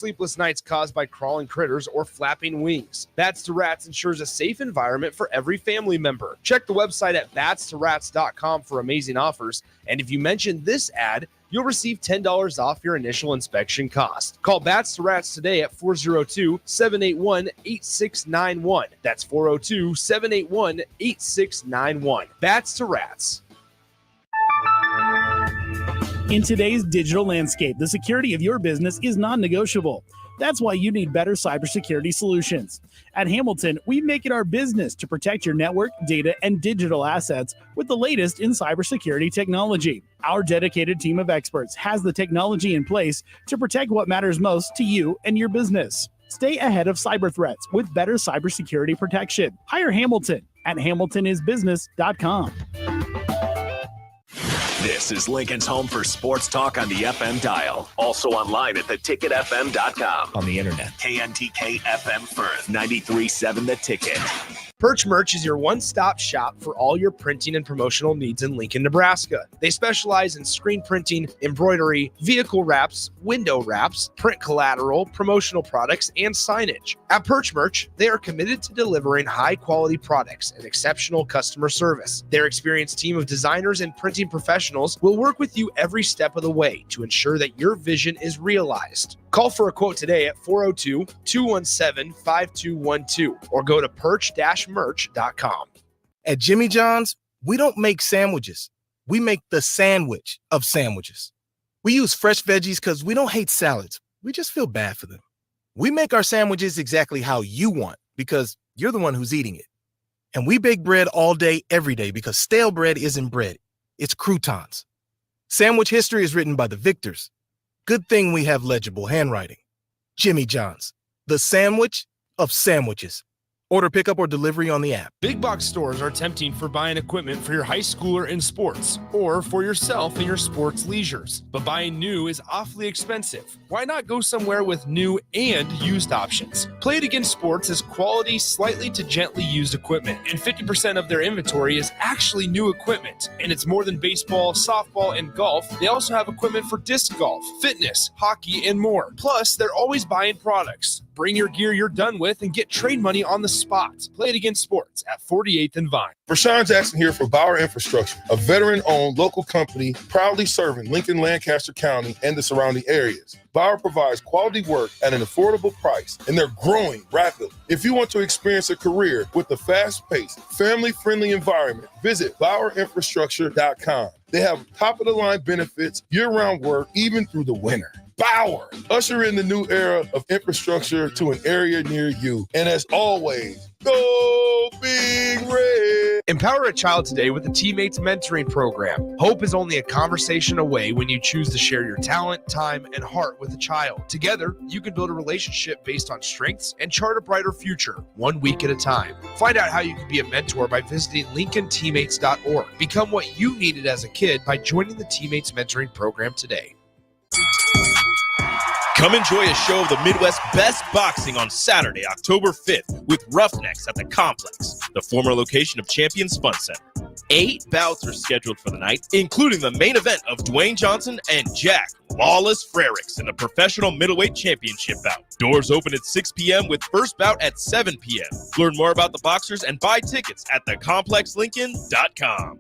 sleepless nights caused by crawling critters or flapping wings. Bats to Rats ensures a safe environment for every family member. Check the website at batstoRats.com for amazing offers, and if you mention this ad, you'll receive $10 off your initial inspection cost. Call Bats to Rats today at 402-781-8691. That's 402-781-8691. Bats to Rats. In today's digital landscape, the security of your business is non-negotiable. That's why you need better cybersecurity solutions. At Hamilton, we make it our business to protect your network, data, and digital assets with the latest in cybersecurity technology. Our dedicated team of experts has the technology in place to protect what matters most to you and your business. Stay ahead of cyber threats with better cybersecurity protection. Hire Hamilton at hamiltonisbusiness.com. This is Lincoln's home for sports talk on the FM dial. Also online at theticketfm.com. On the internet. KNTK FM Firth, 93.7 The Ticket. Perch Merch is your one-stop shop for all your printing and promotional needs in Lincoln, Nebraska. They specialize in screen printing, embroidery, vehicle wraps, window wraps, print collateral, promotional products, and signage. At Perch Merch, they are committed to delivering high-quality products and exceptional customer service. Their experienced team of designers and printing professionals will work with you every step of the way to ensure that your vision is realized. Call for a quote today at 402-217-5212 or go to perch-merch.com. At Jimmy John's, we don't make sandwiches. We make the sandwich of sandwiches. We use fresh veggies because we don't hate salads. We just feel bad for them. We make our sandwiches exactly how you want because you're the one who's eating it. And we bake bread all day, every day because stale bread isn't bread. It's croutons. Sandwich history is written by the victors. Good thing we have legible handwriting. Jimmy John's, the sandwich of sandwiches. Order pickup or delivery on the app. Big box stores are tempting for buying equipment for your high schooler in sports or for yourself in your sports leisures. But buying new is awfully expensive. Why not go somewhere with new and used options? Play It Again Sports has quality, slightly to gently used equipment, and 50% of their inventory is actually new equipment. And it's more than baseball, softball, and golf. They also have equipment for disc golf, fitness, hockey, and more. Plus, they're always buying products. Bring your gear you're done with and get trade money on the spot. Play It Again Sports at 48th and Vine. Rashawn Jackson here for Bauer Infrastructure, a veteran-owned local company proudly serving Lincoln, Lancaster County, and the surrounding areas. Bauer provides quality work at an affordable price, and they're growing rapidly. If you want to experience a career with a fast-paced, family-friendly environment, visit BauerInfrastructure.com. They have top-of-the-line benefits, year-round work, even through the winter. Bauer, usher in the new era of infrastructure to an area near you. And as always, go Big Red. Empower a child today with the Teammates Mentoring Program. Hope is only a conversation away when you choose to share your talent, time, and heart with a child. Together, you can build a relationship based on strengths and chart a brighter future, 1 week at a time. Find out how you can be a mentor by visiting LincolnTeammates.org. Become what you needed as a kid by joining the Teammates Mentoring Program today. Come enjoy a show of the Midwest Best Boxing on Saturday, October 5th with Roughnecks at the Complex, the former location of Champions Fun Center. 8 bouts are scheduled for the night, including the main event of Dwayne Johnson and Jack Lawless Frericks in the Professional Middleweight Championship bout. Doors open at 6 p.m. with first bout at 7 p.m. Learn more about the boxers and buy tickets at thecomplexlincoln.com.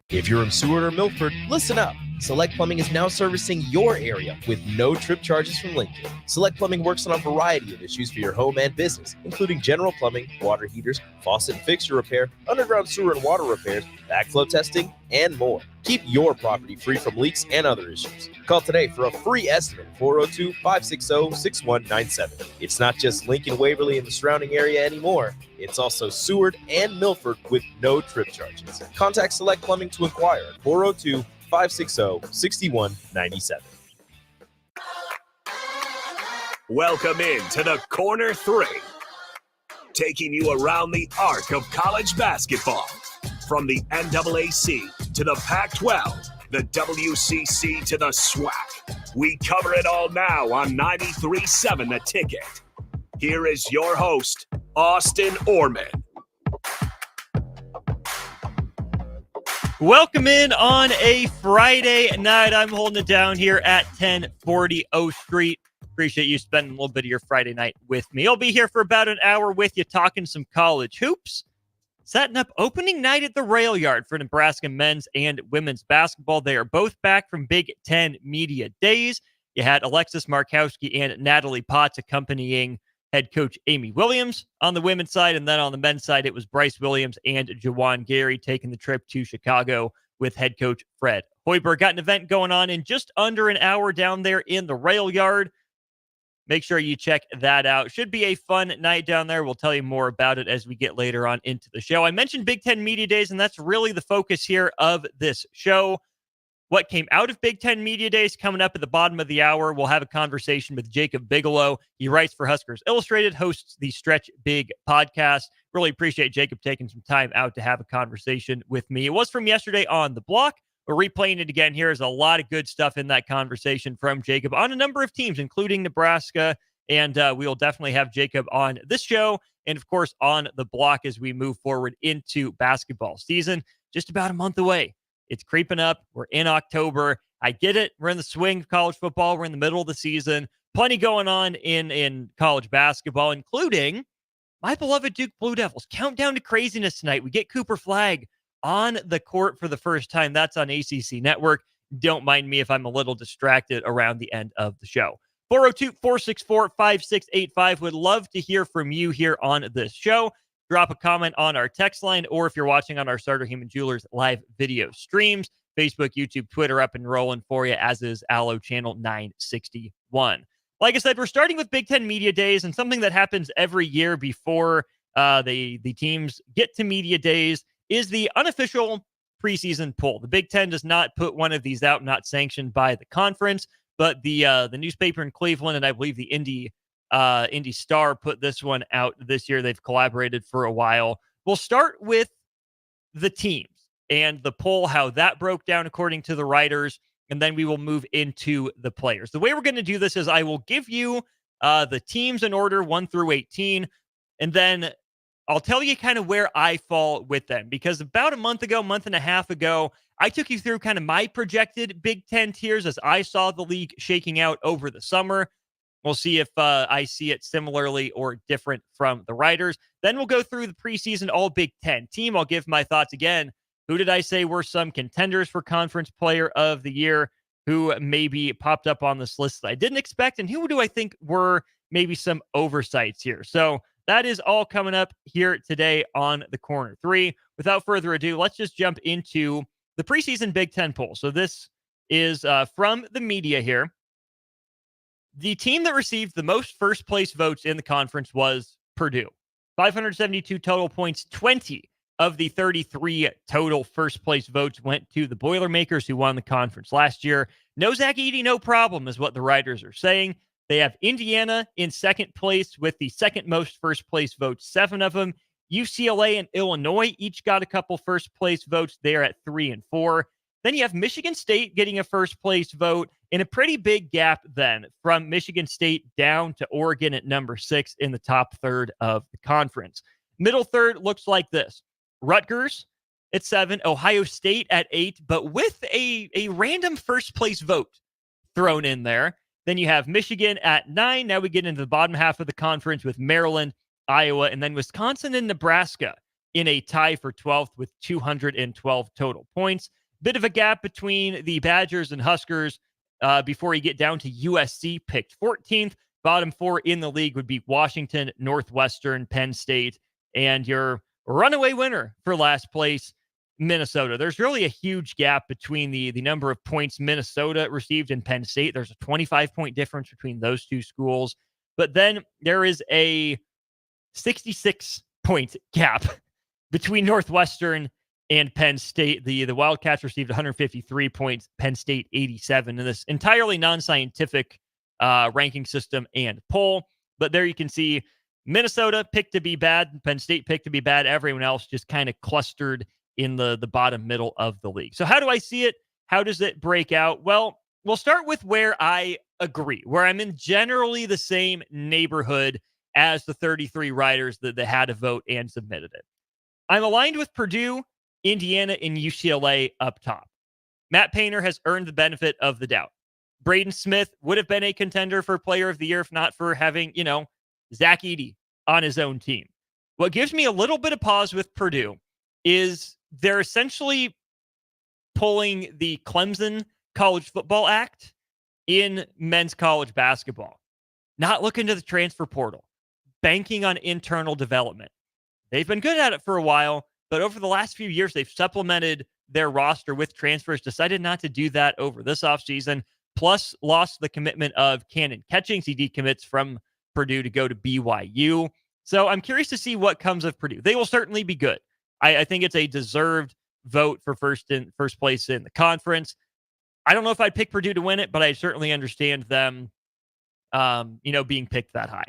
If you're in Seward or Milford, listen up. Select Plumbing is now servicing your area with no trip charges from Lincoln. Select Plumbing works on a variety of issues for your home and business, including general plumbing, water heaters, faucet and fixture repair, underground sewer and water repairs, backflow testing, and more. Keep your property free from leaks and other issues. Call today for a free estimate, 402-560-6197. It's not just Lincoln, Waverly, and the surrounding area anymore. It's also Seward and Milford with no trip charges. Contact Select Plumbing to inquire at 402-560-6197. Welcome in to the Corner 3, taking you around the arc of college basketball. From the NAAC to the Pac-12, the WCC to the SWAC. We cover it all now on 93.7 The Ticket. Here is your host, Austin Oerman. Welcome in on a Friday night. I'm holding it down here at 1040 O Street. Appreciate you spending a little bit of your Friday night with me. I'll be here for about an hour with you talking some college hoops, setting up opening night at the Rail Yard for Nebraska men's and women's basketball. They are both back from Big Ten Media Days. You had Alexis Markowski and Natalie Potts accompanying head coach Amy Williams on the women's side. And then on the men's side, it was Bryce Williams and Jawan Gary taking the trip to Chicago with head coach Fred Hoiberg. Got an event going on in just under an hour down there in the Rail Yard. Make sure you check that out. Should be a fun night down there. We'll tell you more about it as we get later on into the show. I mentioned Big Ten Media Days, and that's really the focus here of this show. What came out of Big Ten Media Days coming up at the bottom of the hour. We'll have a conversation with Jacob Bigelow. He writes for Huskers Illustrated, hosts the Stretch Big podcast. Really appreciate Jacob taking some time out to have a conversation with me. It was from yesterday on The Block. We're replaying it again here. There's a lot of good stuff in that conversation from Jacob on a number of teams, including Nebraska. And we'll definitely have Jacob on this show and, of course, on The Block as we move forward into basketball season. Just about a month away. It's creeping up. We're in October. I get it. We're in the swing of college football. We're in the middle of the season. Plenty going on in college basketball, including my beloved Duke Blue Devils. Countdown to craziness tonight. We get Cooper Flagg on the court for the first time. That's on ACC Network. Don't mind me if I'm a little distracted around the end of the show. 402-464-5685. Would love to hear from you here on this show. Drop a comment on our text line, or if you're watching on our Starter Human Jewelers live video streams, Facebook, YouTube, Twitter up and rolling for you, as is Allo Channel 961. Like I said, we're starting with Big Ten Media Days, and something that happens every year before the teams get to Media Days is the unofficial preseason poll. The Big Ten does not put one of these out, not sanctioned by the conference, but the newspaper in Cleveland, and I believe the Indy Star put this one out this year. They've collaborated for a while. We'll start with the teams and the poll, how that broke down according to the writers, and then we will move into the players. The way we're going to do this is I will give you the teams in order 1 through 18, and then I'll tell you kind of where I fall with them, because about a month and a half ago, I took you through kind of my projected Big Ten tiers as I saw the league shaking out over the summer. We'll see if I see it similarly or different from the writers. Then we'll go through the preseason all Big Ten team. I'll give my thoughts again. Who did I say were some contenders for Conference Player of the Year? Who maybe popped up on this list that I didn't expect? And who do I think were maybe some oversights here? So that is all coming up here today on the Corner 3. Without further ado, let's just jump into the preseason Big Ten poll. So this is from the media here. The team that received the most first-place votes in the conference was Purdue. 572 total points, 20 of the 33 total first-place votes went to the Boilermakers, who won the conference last year. No Zach Edey, no problem, is what the writers are saying. They have Indiana in second place with the second most first-place votes, 7 of them. UCLA and Illinois each got a couple first-place votes. They're at 3 and 4. Then you have Michigan State getting a first-place vote, in a pretty big gap then from Michigan State down to Oregon at number 6 in the top third of the conference. Middle third looks like this. Rutgers at 7, Ohio State at 8, but with a random first-place vote thrown in there. Then you have Michigan at 9. Now we get into the bottom half of the conference with Maryland, Iowa, and then Wisconsin and Nebraska in a tie for 12th with 212 total points. Bit of a gap between the Badgers and Huskers before you get down to USC, picked 14th. Bottom 4 in the league would be Washington, Northwestern, Penn State, and your runaway winner for last place, Minnesota. There's really a huge gap between the number of points Minnesota received and Penn State. There's a 25-point difference between those two schools. But then there is a 66-point gap between Northwestern and Penn State. The Wildcats received 153 points, Penn State 87, in this entirely non-scientific ranking system and poll. But there you can see Minnesota picked to be bad, Penn State picked to be bad, everyone else just kind of clustered in the bottom middle of the league. So how do I see it? How does it break out? Well, we'll start with where I agree, where I'm in generally the same neighborhood as the 33 writers that had a vote and submitted it. I'm aligned with Purdue Indiana and UCLA up top. Matt Painter has earned the benefit of the doubt. Braden Smith would have been a contender for player of the year if not for having, Zach Edey on his own team. What gives me a little bit of pause with Purdue is they're essentially pulling the Clemson College Football Act in men's college basketball. Not looking to the transfer portal, banking on internal development. They've been good at it for a while, but over the last few years, they've supplemented their roster with transfers, decided not to do that over this offseason, plus lost the commitment of Cannon Catchings. He decommits from Purdue to go to BYU. So I'm curious to see what comes of Purdue. They will certainly be good. I think it's a deserved vote for first place in the conference. I don't know if I'd pick Purdue to win it, but I certainly understand them, being picked that high.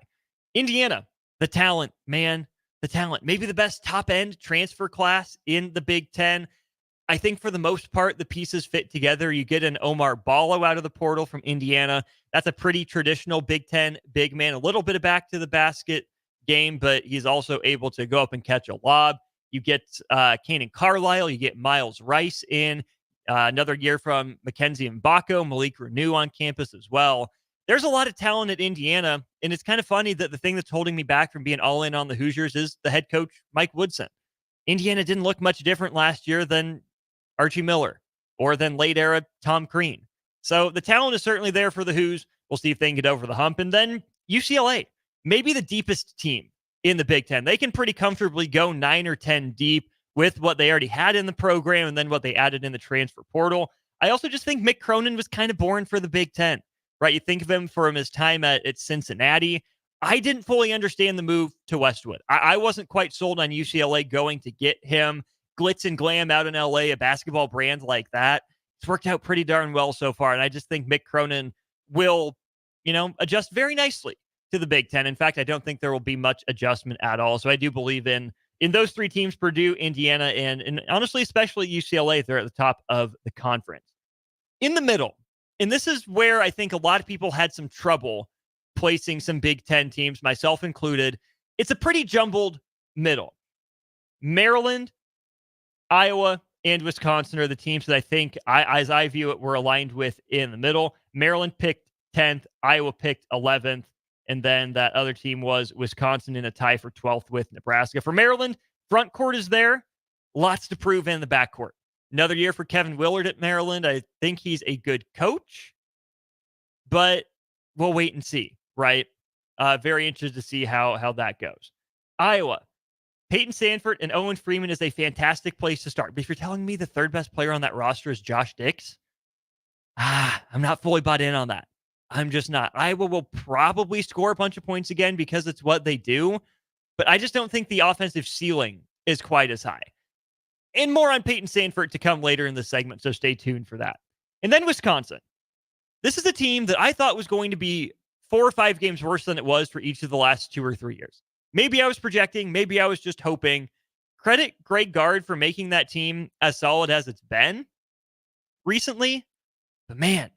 Indiana, the talent, man, the talent. Maybe the best top-end transfer class in the Big Ten. I think for the most part, the pieces fit together. You get an Omar Ballo out of the portal from Indiana. That's a pretty traditional Big Ten big man. A little bit of back to the basket game, but he's also able to go up and catch a lob. You get Kanan Carlisle. You get Miles Rice in. Another year from Mackenzie Mbako, Malik Renew on campus as well. There's a lot of talent at Indiana, and it's kind of funny that the thing that's holding me back from being all in on the Hoosiers is the head coach, Mike Woodson. Indiana didn't look much different last year than Archie Miller or than late era Tom Crean. So the talent is certainly there for the Hoos. We'll see if they can get over the hump. And then UCLA, maybe the deepest team in the Big Ten. They can pretty comfortably go 9 or 10 deep with what they already had in the program and then what they added in the transfer portal. I also just think Mick Cronin was kind of born for the Big Ten, right? You think of him from his time at Cincinnati. I didn't fully understand the move to Westwood. I wasn't quite sold on UCLA going to get him. Glitz and glam out in LA, a basketball brand like that. It's worked out pretty darn well so far. And I just think Mick Cronin will, adjust very nicely to the Big Ten. In fact, I don't think there will be much adjustment at all. So I do believe in those three teams, Purdue, Indiana, and honestly, especially UCLA, they're at the top of the conference. In the middle, and this is where I think a lot of people had some trouble placing some Big Ten teams, myself included. It's a pretty jumbled middle. Maryland, Iowa, and Wisconsin are the teams that I think, as I view it, we're aligned with in the middle. Maryland picked 10th, Iowa picked 11th, and then that other team was Wisconsin in a tie for 12th with Nebraska. For Maryland, front court is there. Lots to prove in the backcourt. Another year for Kevin Willard at Maryland. I think he's a good coach, but we'll wait and see, right? Very interested to see how that goes. Iowa, Peyton Sandfort and Owen Freeman is a fantastic place to start. But if you're telling me the third best player on that roster is Josh Dix, I'm not fully bought in on that. I'm just not. Iowa will probably score a bunch of points again because it's what they do, but I just don't think the offensive ceiling is quite as high. And more on Peyton Sandfort to come later in the segment, so stay tuned for that. And then Wisconsin. This is a team that I thought was going to be 4 or 5 games worse than it was for each of the last 2 or 3 years. Maybe I was projecting. Maybe I was just hoping. Credit Greg Gard for making that team as solid as it's been recently. But man,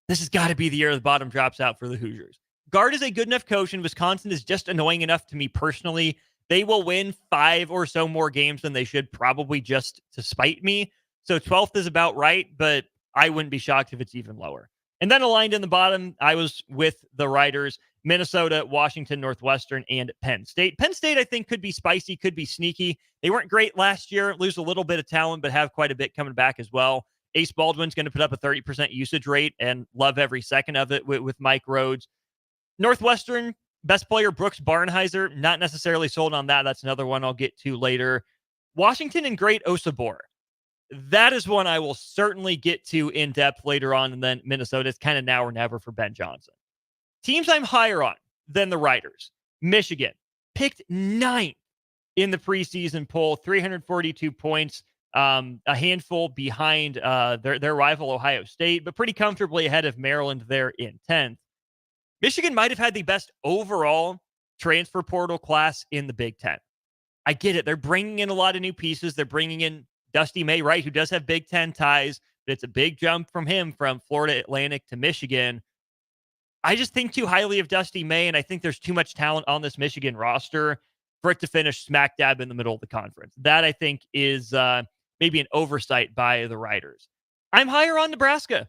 this has got to be the year the bottom drops out for the Hoosiers. Gard is a good enough coach, and Wisconsin is just annoying enough to me personally. They will win 5 or so more games than they should, probably just to spite me. So 12th is about right, but I wouldn't be shocked if it's even lower. And then aligned in the bottom, I was with the Riders, Minnesota, Washington, Northwestern, and Penn State. Penn State, I think, could be spicy, could be sneaky. They weren't great last year, lose a little bit of talent, but have quite a bit coming back as well. Ace Baldwin's going to put up a 30% usage rate and love every second of it with Mike Rhodes. Northwestern, best player Brooks Barnheiser, not necessarily sold on that. That's another one I'll get to later. Washington and Great Osabor. That is one I will certainly get to in depth later on. And then Minnesota is kind of now or never for Ben Johnson. Teams I'm higher on than the Riders. Michigan picked 9th in the preseason poll, 342 points, a handful behind their rival Ohio State, but pretty comfortably ahead of Maryland there in 10th. Michigan might have had the best overall transfer portal class in the Big Ten. I get it. They're bringing in a lot of new pieces. They're bringing in Dusty May, right, who does have Big Ten ties, but it's a big jump from him from Florida Atlantic to Michigan. I just think too highly of Dusty May, and I think there's too much talent on this Michigan roster for it to finish smack dab in the middle of the conference. That, I think, is maybe an oversight by the writers. I'm higher on Nebraska.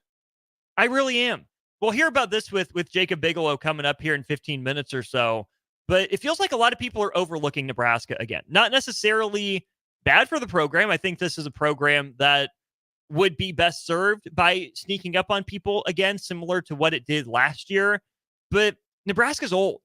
I really am. We'll hear about this with Jacob Bigelow coming up here in 15 minutes or so. But it feels like a lot of people are overlooking Nebraska again. Not necessarily bad for the program. I think this is a program that would be best served by sneaking up on people again, similar to what it did last year. But Nebraska's old.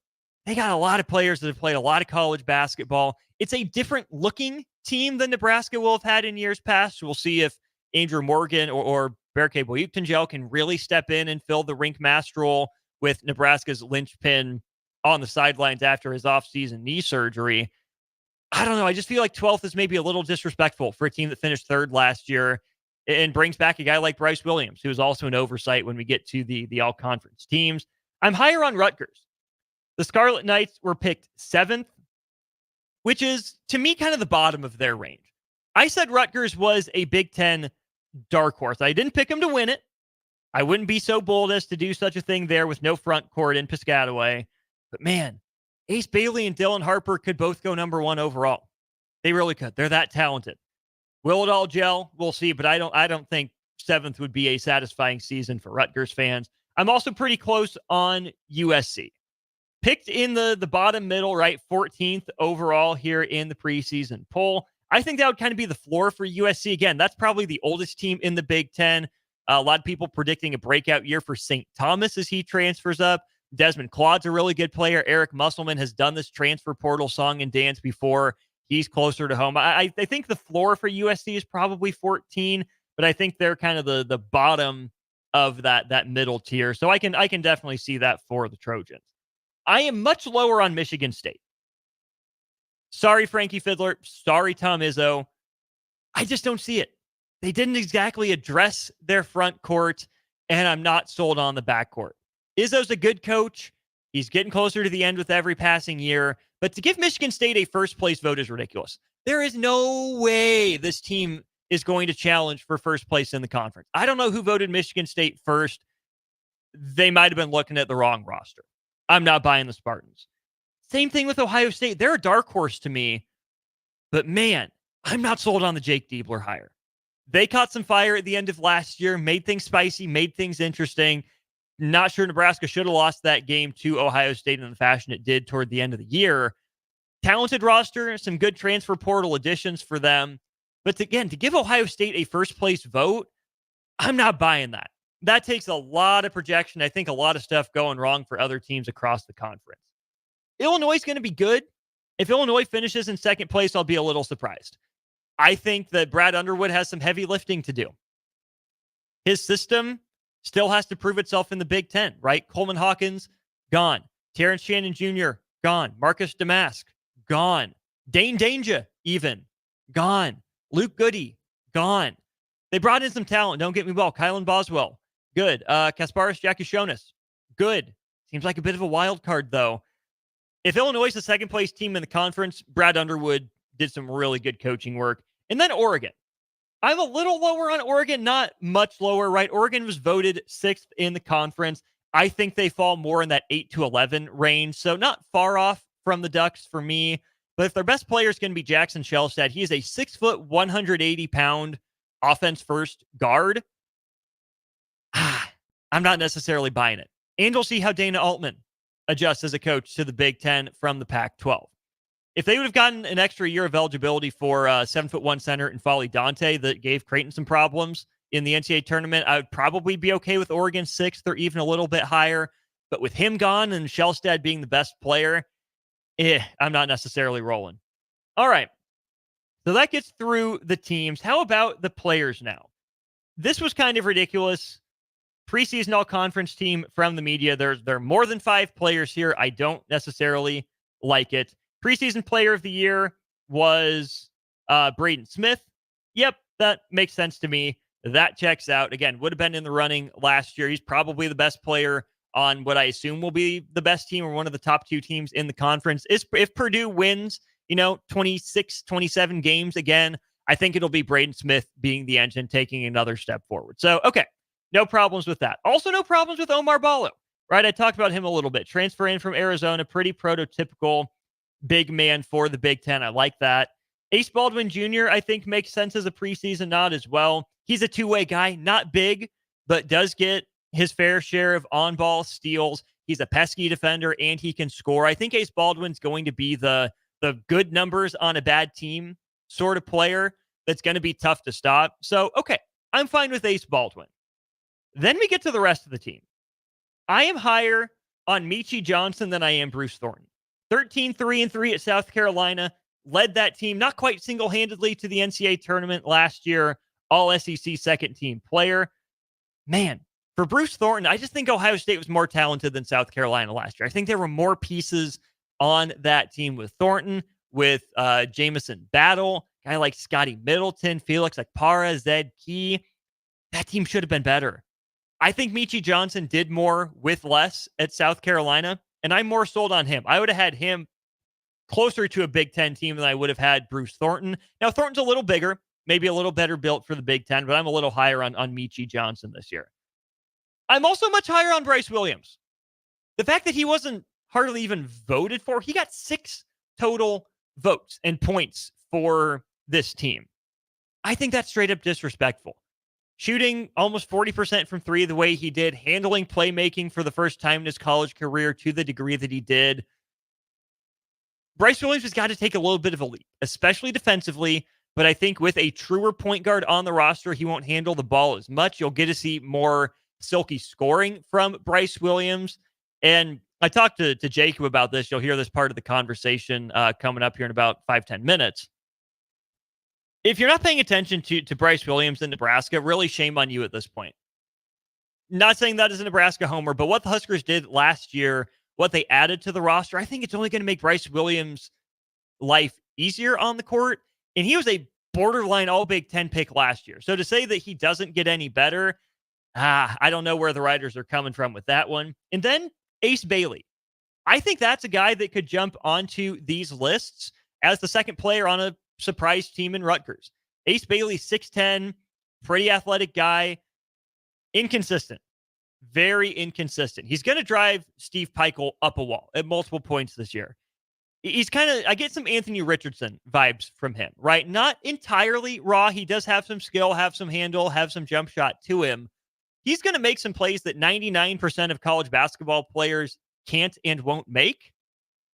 They got a lot of players that have played a lot of college basketball. It's a different looking team than Nebraska will have had in years past. We'll see if Andrew Morgan or Berke Boyuktangel can really step in and fill the rink master role with Nebraska's linchpin on the sidelines after his offseason knee surgery. I don't know. I just feel like 12th is maybe a little disrespectful for a team that finished third last year and brings back a guy like Bryce Williams, who is also an oversight when we get to the all-conference teams. I'm higher on Rutgers. The Scarlet Knights were picked 7th, which is, to me, kind of the bottom of their range. I said Rutgers was a Big Ten dark horse. I didn't pick them to win it. I wouldn't be so bold as to do such a thing there with no front court in Piscataway. But man, Ace Bailey and Dylan Harper could both go number 1 overall. They really could. They're that talented. Will it all gel? We'll see, but I don't think 7th would be a satisfying season for Rutgers fans. I'm also pretty close on USC. Picked in the bottom middle, right? 14th overall here in the preseason poll. I think that would kind of be the floor for USC. Again, that's probably the oldest team in the Big Ten. A lot of people predicting a breakout year for St. Thomas as he transfers up. Desmond Claude's a really good player. Eric Musselman has done this transfer portal song and dance before. He's closer to home. I think the floor for USC is probably 14, but I think they're kind of the bottom of that middle tier. So I can definitely see that for the Trojans. I am much lower on Michigan State. Sorry, Frankie Fiddler. Sorry, Tom Izzo. I just don't see it. They didn't exactly address their front court, and I'm not sold on the backcourt. Izzo's a good coach. He's getting closer to the end with every passing year. But to give Michigan State a first-place vote is ridiculous. There is no way this team is going to challenge for first place in the conference. I don't know who voted Michigan State first. They might have been looking at the wrong roster. I'm not buying the Spartans. Same thing with Ohio State. They're a dark horse to me. But man, I'm not sold on the Jake Diebler hire. They caught some fire at the end of last year, made things spicy, made things interesting. Not sure Nebraska should have lost that game to Ohio State in the fashion it did toward the end of the year. Talented roster, some good transfer portal additions for them. But to give Ohio State a first place vote, I'm not buying that. That takes a lot of projection. I think a lot of stuff going wrong for other teams across the conference. Illinois is going to be good. If Illinois finishes in second place, I'll be a little surprised. I think that Brad Underwood has some heavy lifting to do. His system still has to prove itself in the Big Ten, right? Coleman Hawkins, gone. Terrence Shannon Jr., gone. Marcus Damask, gone. Dane Danger, even, gone. Luke Goody, gone. They brought in some talent, don't get me wrong. Kylan Boswell, good. Kasparis Jakushonis, good. Seems like a bit of a wild card, though. If Illinois is the second place team in the conference, Brad Underwood did some really good coaching work. And then Oregon. I'm a little lower on Oregon, not much lower, right? Oregon was voted 6th in the conference. I think they fall more in that 8 to 11 range, so not far off from the Ducks for me. But if their best player is going to be Jackson Shellstad, he is a 6', 180-pound offense-first guard. I'm not necessarily buying it. And we'll see how Dana Altman adjusts as a coach to the Big Ten from the Pac-12. If they would have gotten an extra year of eligibility for 7'1" center and Folly Dante that gave Creighton some problems in the NCAA tournament, I would probably be okay with Oregon 6th or even a little bit higher. But with him gone and Shellstad being the best player, I'm not necessarily rolling. All right. So that gets through the teams. How about the players now? This was kind of ridiculous. Preseason all-conference team from the media. There are more than 5 players here. I don't necessarily like it. Preseason player of the year was Braden Smith. Yep, that makes sense to me. That checks out. Again, would have been in the running last year. He's probably the best player on what I assume will be the best team or one of the top 2 teams in the conference. If Purdue wins, 26, 27 games again, I think it'll be Braden Smith being the engine, taking another step forward. So, okay, no problems with that. Also, no problems with Omar Ballo, right? I talked about him a little bit. Transfer in from Arizona, pretty prototypical big man for the Big Ten. I like that. Ace Baldwin Jr., I think, makes sense as a preseason nod as well. He's a two-way guy, not big, but does get his fair share of on-ball steals. He's a pesky defender, and he can score. I think Ace Baldwin's going to be the good numbers on a bad team sort of player that's going to be tough to stop. So, okay, I'm fine with Ace Baldwin. Then we get to the rest of the team. I am higher on Michi Johnson than I am Bruce Thornton. 13-3-3 at South Carolina, led that team not quite single-handedly to the NCAA tournament last year, all SEC second-team player. Man, for Bruce Thornton, I just think Ohio State was more talented than South Carolina last year. I think there were more pieces on that team with Thornton, with Jamison Battle, guy like Scotty Middleton, Felix Akpara, Zed Key. That team should have been better. I think Michi Johnson did more with less at South Carolina, and I'm more sold on him. I would have had him closer to a Big Ten team than I would have had Bruce Thornton. Now, Thornton's a little bigger, maybe a little better built for the Big Ten, but I'm a little higher on Michi Johnson this year. I'm also much higher on Bryce Williams. The fact that he wasn't hardly even voted for, he got 6 total votes and points for this team. I think that's straight up disrespectful. Shooting almost 40% from 3 the way he did, handling playmaking for the first time in his college career to the degree that he did. Bryce Williams has got to take a little bit of a leap, especially defensively, but I think with a truer point guard on the roster, he won't handle the ball as much. You'll get to see more silky scoring from Bryce Williams. And I talked to Jacob about this. You'll hear this part of the conversation coming up here in about 5-10 minutes. If you're not paying attention to Bryce Williams in Nebraska, really shame on you at this point. Not saying that as a Nebraska homer, but what the Huskers did last year, what they added to the roster, I think it's only going to make Bryce Williams' life easier on the court. And he was a borderline all Big Ten pick last year. So to say that he doesn't get any better, I don't know where the writers are coming from with that one. And then Ace Bailey. I think that's a guy that could jump onto these lists as the second player on a surprise team in Rutgers. Ace Bailey, 6'10", pretty athletic guy, inconsistent, very inconsistent. He's going to drive Steve Peichel up a wall at multiple points this year. He's I get some Anthony Richardson vibes from him, right? Not entirely raw. He does have some skill, have some handle, have some jump shot to him. He's going to make some plays that 99% of college basketball players can't and won't make,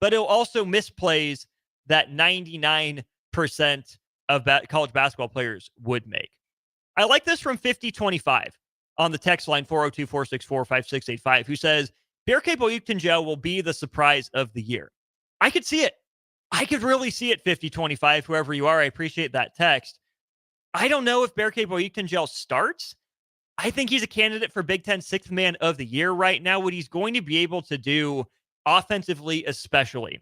but he'll also miss plays that 99% of college basketball players would make. I like this from 5025 on the text line 402-464-5685, who says, Berke Boyukton will be the surprise of the year. I could see it. I could really see it, 5025, whoever you are. I appreciate that text. I don't know if Berke Boyukton starts. I think he's a candidate for Big Ten Sixth Man of the Year right now. What he's going to be able to do offensively, especially,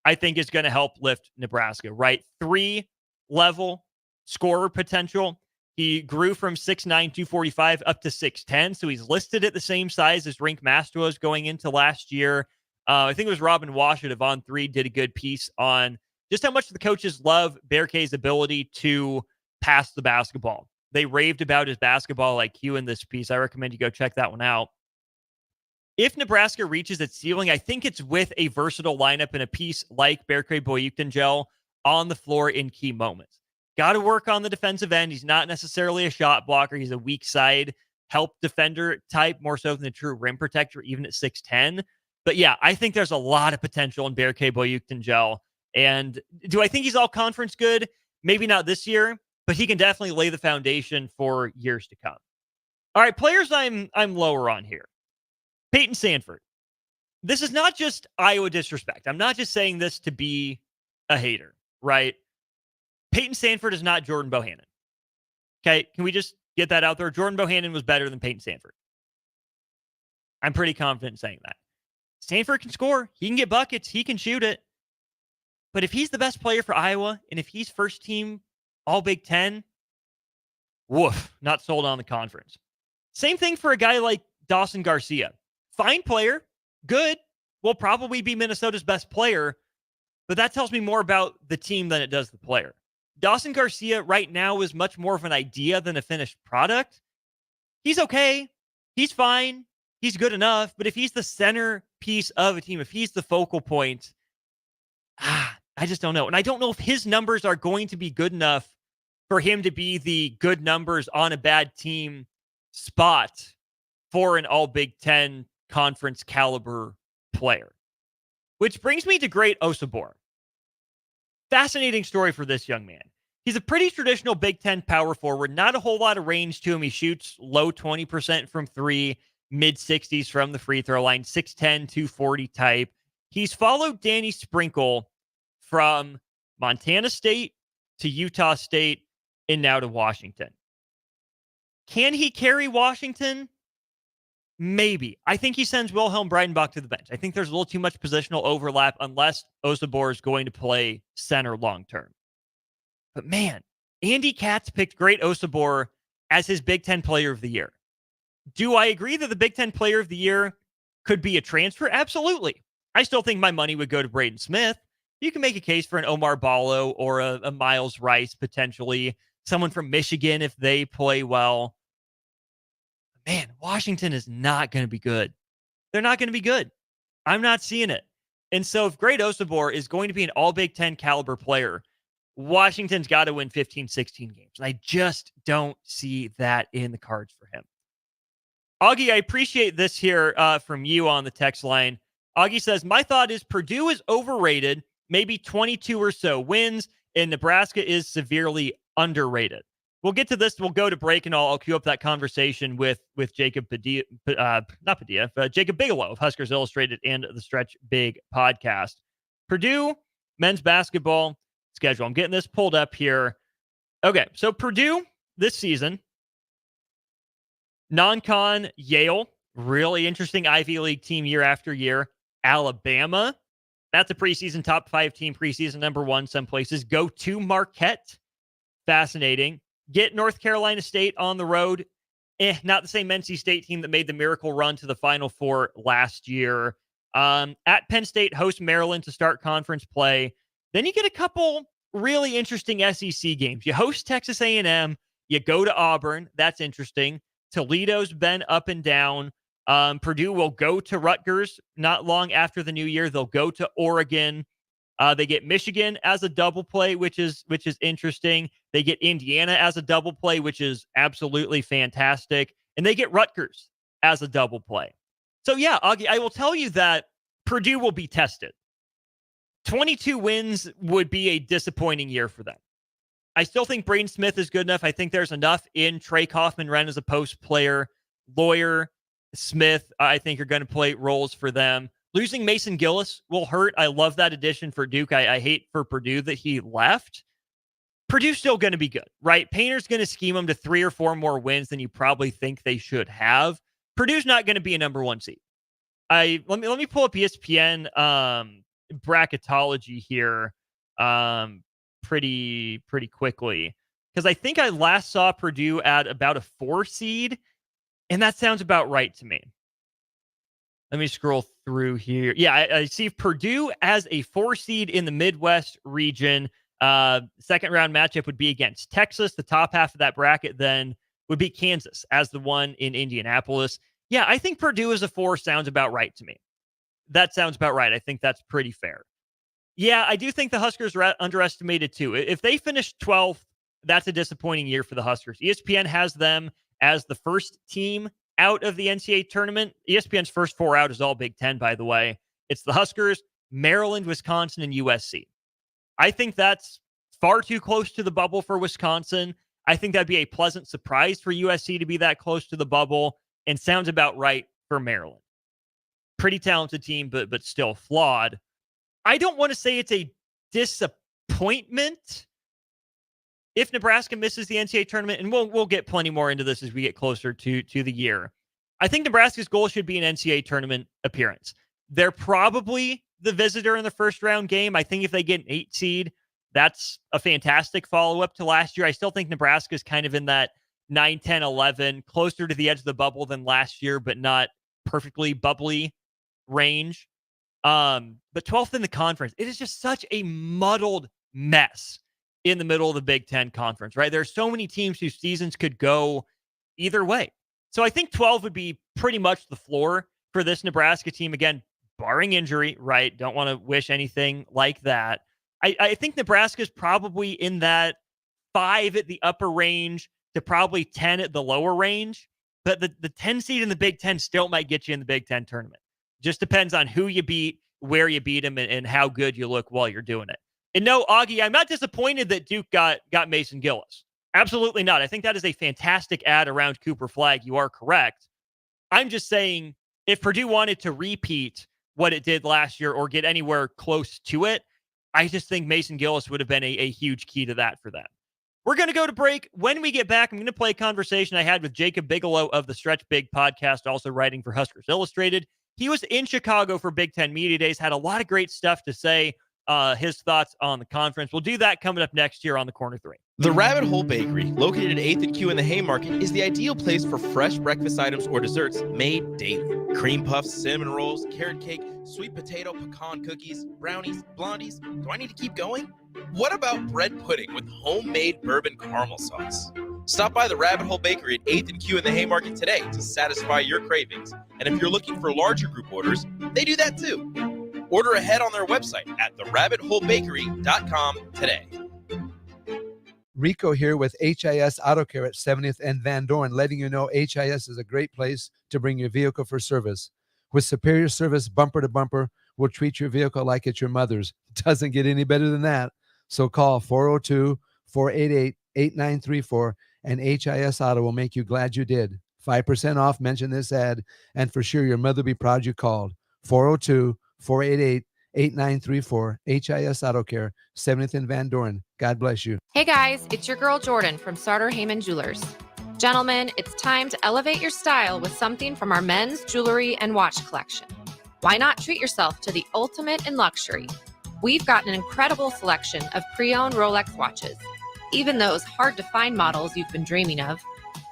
I think is going to help lift Nebraska, right? 3-level scorer potential. He grew from 6'9", 245 up to 6'10", so he's listed at the same size as Rink Mastros going into last year. I think it was Robin Wash at Avon 3 did a good piece on just how much the coaches love Berke's ability to pass the basketball. They raved about his basketball IQ in this piece. I recommend you go check that one out. If Nebraska reaches its ceiling, I think it's with a versatile lineup and a piece like Berke Boyukton on the floor in key moments. Got to work on the defensive end. He's not necessarily a shot blocker. He's a weak side help defender type, more so than a true rim protector, even at 6'10". But yeah, I think there's a lot of potential in Berke Boyukton. And do I think he's all conference good? Maybe not this year, but he can definitely lay the foundation for years to come. All right, players I'm lower on here. Peyton Sandfort. This is not just Iowa disrespect. I'm not just saying this to be a hater, right? Peyton Sandfort is not Jordan Bohannon. Okay, can we just get that out there? Jordan Bohannon was better than Peyton Sandfort. I'm pretty confident in saying that. Sandfort can score. He can get buckets. He can shoot it. But if he's the best player for Iowa, and if he's first team All Big Ten, woof, not sold on the conference. Same thing for a guy like Dawson Garcia. Fine player, good, will probably be Minnesota's best player, but that tells me more about the team than it does the player. Dawson Garcia right now is much more of an idea than a finished product. He's okay. He's fine. He's good enough. But if he's the centerpiece of a team, if he's the focal point, I just don't know. And I don't know if his numbers are going to be good enough for him to be the good numbers on a bad team spot for an all Big Ten conference caliber player. Which brings me to Great Osabor. Fascinating story for this young man. He's a pretty traditional Big Ten power forward. Not a whole lot of range to him. He shoots low 20% from three, mid 60s from the free throw line, 6'10", 240 type. He's followed Danny Sprinkle from Montana State to Utah State and now to Washington. Can he carry Washington? Maybe. I think he sends Wilhelm Breidenbach to the bench. I think there's a little too much positional overlap unless Osabor is going to play center long term. But man, Andy Katz picked Great Osabor as his Big Ten Player of the Year. Do I agree that the Big Ten Player of the Year could be a transfer? Absolutely. I still think my money would go to Braden Smith. You can make a case for an Omar Ballo or a Miles Rice, potentially. Someone from Michigan if they play well. Man, Washington is not going to be good. They're not going to be good. I'm not seeing it. And so if Great Osabor is going to be an all Big Ten caliber player, Washington's got to win 15, 16 games. And I just don't see that in the cards for him. Augie, I appreciate this here from you on the text line. Augie says, my thought is Purdue is overrated, maybe 22 or so wins, and Nebraska is severely underrated. We'll get to this. We'll go to break, and I'll queue up that conversation with Jacob Padilla, Jacob Bigelow of Huskers Illustrated and the Stretch Big podcast. Purdue men's basketball schedule. I'm getting this pulled up here. Okay, so Purdue this season, non-con Yale, really interesting Ivy League team year after year. Alabama, that's a preseason top 5 team, preseason number 1 some places. Go to Marquette, fascinating. Get North Carolina State on the road. Not the same NC State team that made the miracle run to the Final Four last year. At Penn State, host Maryland to start conference play. Then you get a couple really interesting SEC games. You host Texas A&M. You go to Auburn. That's interesting. Toledo's been up and down. Purdue will go to Rutgers not long after the new year. They'll go to Oregon. They get Michigan as a double play, which is interesting. They get Indiana as a double play, which is absolutely fantastic. And they get Rutgers as a double play. So yeah, Augie, I will tell you that Purdue will be tested. 22 wins would be a disappointing year for them. I still think Braden Smith is good enough. I think there's enough in Trey Kaufman-Renn as a post player. Lawyer, Smith, I think are going to play roles for them. Losing Mason Gillis will hurt. I love that addition for Duke. I hate for Purdue that he left. Purdue's still going to be good, right? Painter's going to scheme them to 3 or 4 more wins than you probably think they should have. Purdue's not going to be a number 1 seed. Let me pull up ESPN bracketology here pretty quickly, because I think I last saw Purdue at about a 4 seed, and that sounds about right to me. Let me scroll through here. Yeah, I see Purdue as a 4 seed in the Midwest region. Second round matchup would be against Texas. The top half of that bracket then would be Kansas as the one in Indianapolis. Yeah, I think Purdue as a 4 sounds about right to me. That sounds about right. I think that's pretty fair. Yeah, I do think the Huskers are underestimated too. If they finish 12th, that's a disappointing year for the Huskers. ESPN has them as the first team out of the NCAA tournament. ESPN's first 4 out is all Big Ten, by the way. It's the Huskers, Maryland, Wisconsin, and USC. I think that's far too close to the bubble for Wisconsin. I think that'd be a pleasant surprise for USC to be that close to the bubble, and sounds about right for Maryland. Pretty talented team, but still flawed. I don't want to say it's a disappointment if Nebraska misses the NCAA tournament, and we'll get plenty more into this as we get closer to the year. I think Nebraska's goal should be an NCAA tournament appearance. They're probably the visitor in the first round game. I think if they get an 8 seed, that's a fantastic follow-up to last year. I still think Nebraska's kind of in that 9, 10, 11, closer to the edge of the bubble than last year, but not perfectly bubbly range. But 12th in the conference, it is just such a muddled mess in the middle of the Big Ten conference, right? There are so many teams whose seasons could go either way. So I think 12 would be pretty much the floor for this Nebraska team. Again, barring injury, right? Don't want to wish anything like that. I think Nebraska's probably in that 5 at the upper range to probably 10 at the lower range. But the 10 seed in the Big Ten still might get you in the Big Ten tournament. Just depends on who you beat, where you beat them, and how good you look while you're doing it. And no, Augie, I'm not disappointed that Duke got Mason Gillis. Absolutely not. I think that is a fantastic ad around Cooper Flagg. You are correct. I'm just saying, if Purdue wanted to repeat what it did last year or get anywhere close to it, I just think Mason Gillis would have been a huge key to that for them. We're going to go to break. When we get back, I'm going to play a conversation I had with Jacob Bigelow of the Stretch Big podcast, also writing for Huskers Illustrated. He was in Chicago for Big Ten Media Days, had a lot of great stuff to say, his thoughts on the conference. We'll do that coming up next year on the Corner 3. The Rabbit Hole Bakery, located at 8th and Q in the Haymarket, is the ideal place for fresh breakfast items or desserts made daily. Cream puffs, cinnamon rolls, carrot cake, sweet potato, pecan cookies, brownies, blondies. Do I need to keep going? What about bread pudding with homemade bourbon caramel sauce? Stop by the Rabbit Hole Bakery at 8th and Q in the Haymarket today to satisfy your cravings. And if you're looking for larger group orders, they do that too. Order ahead on their website at therabbitholebakery.com today. Rico here with HIS Auto Care at 70th and Van Dorn, letting you know HIS is a great place to bring your vehicle for service. With superior service bumper to bumper, we'll treat your vehicle like it's your mother's. Doesn't get any better than that. So call 402-488-8934 and HIS Auto will make you glad you did. 5% off, mention this ad, and for sure your mother will be proud you called. 402-488-8934, HIS Auto Care, 70th and Van Dorn. God bless you. Hey guys, it's your girl Jordan from Sartor Heyman Jewelers. Gentlemen, it's time to elevate your style with something from our men's jewelry and watch collection. Why not treat yourself to the ultimate in luxury? We've got an incredible selection of pre-owned Rolex watches, even those hard-to-find models you've been dreaming of.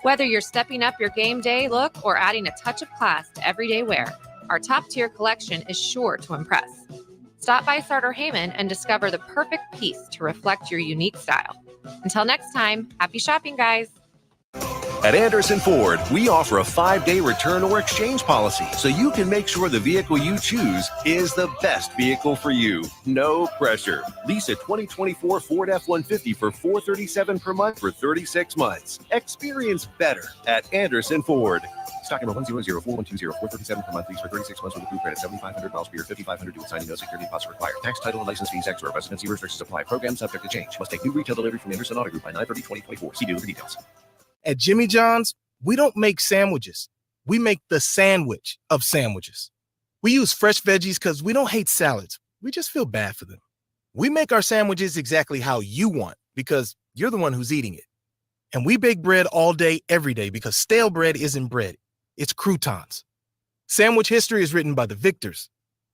Whether you're stepping up your game day look or adding a touch of class to everyday wear, our top-tier collection is sure to impress. Stop by Sartor Heyman and discover the perfect piece to reflect your unique style. Until next time, happy shopping, guys. At Anderson Ford, we offer a 5-day return or exchange policy so you can make sure the vehicle you choose is the best vehicle for you. No pressure. Lease a 2024 Ford F-150 for $437 per month for 36 months. Experience better at Anderson Ford. Stock number 1004120, 437 per month, lease for 36 months with approved credit, 7,500 miles per year, 5,500 due with signing, no security deposit required. Tax, title, and license fees extra. Residency restrictions apply. Program subject to change. Must take new retail delivery from Anderson Auto Group by 9/30/2024. See dealer for details. At Jimmy John's, we don't make sandwiches. We make the sandwich of sandwiches. We use fresh veggies because we don't hate salads. We just feel bad for them. We make our sandwiches exactly how you want because you're the one who's eating it. And we bake bread all day, every day because stale bread isn't bread. It's croutons. Sandwich history is written by the victors.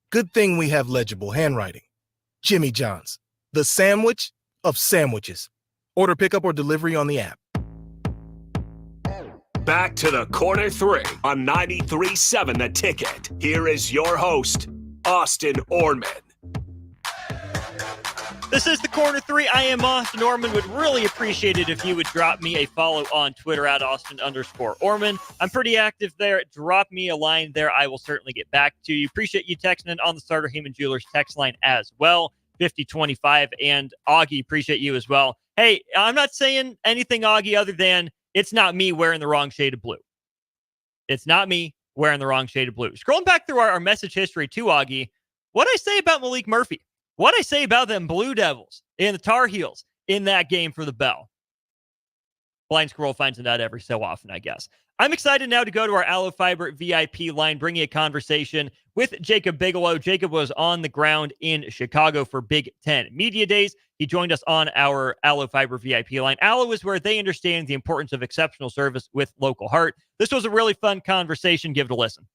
Good thing we have legible handwriting. Jimmy John's, the sandwich of sandwiches. Order pickup or delivery on the app. Back to the Corner 3 on 93.7 The Ticket. Here is your host, Austin Oerman. This is the Corner 3. I am Austin Oerman. Would really appreciate it if you would drop me a follow on Twitter at Austin_Oerman. I'm pretty active there. Drop me a line there. I will certainly get back to you. Appreciate you texting in on the Sartor Heyman Jewelers text line as well. 5025. And Augie, appreciate you as well. Hey, I'm not saying anything, Augie, other than it's not me wearing the wrong shade of blue. It's not me wearing the wrong shade of blue. Scrolling back through our message history too, Augie, what'd I say about Malik Murphy? What'd I say about them Blue Devils and the Tar Heels in that game for the Bell? Blind Squirrel finds it out every so often, I guess. I'm excited now to go to our Aloe Fiber VIP line, bringing a conversation with Jacob Bigelow. Jacob was on the ground in Chicago for Big Ten Media Days. He joined us on our Aloe Fiber VIP line. Aloe is where they understand the importance of exceptional service with local heart. This was a really fun conversation. Give it a listen.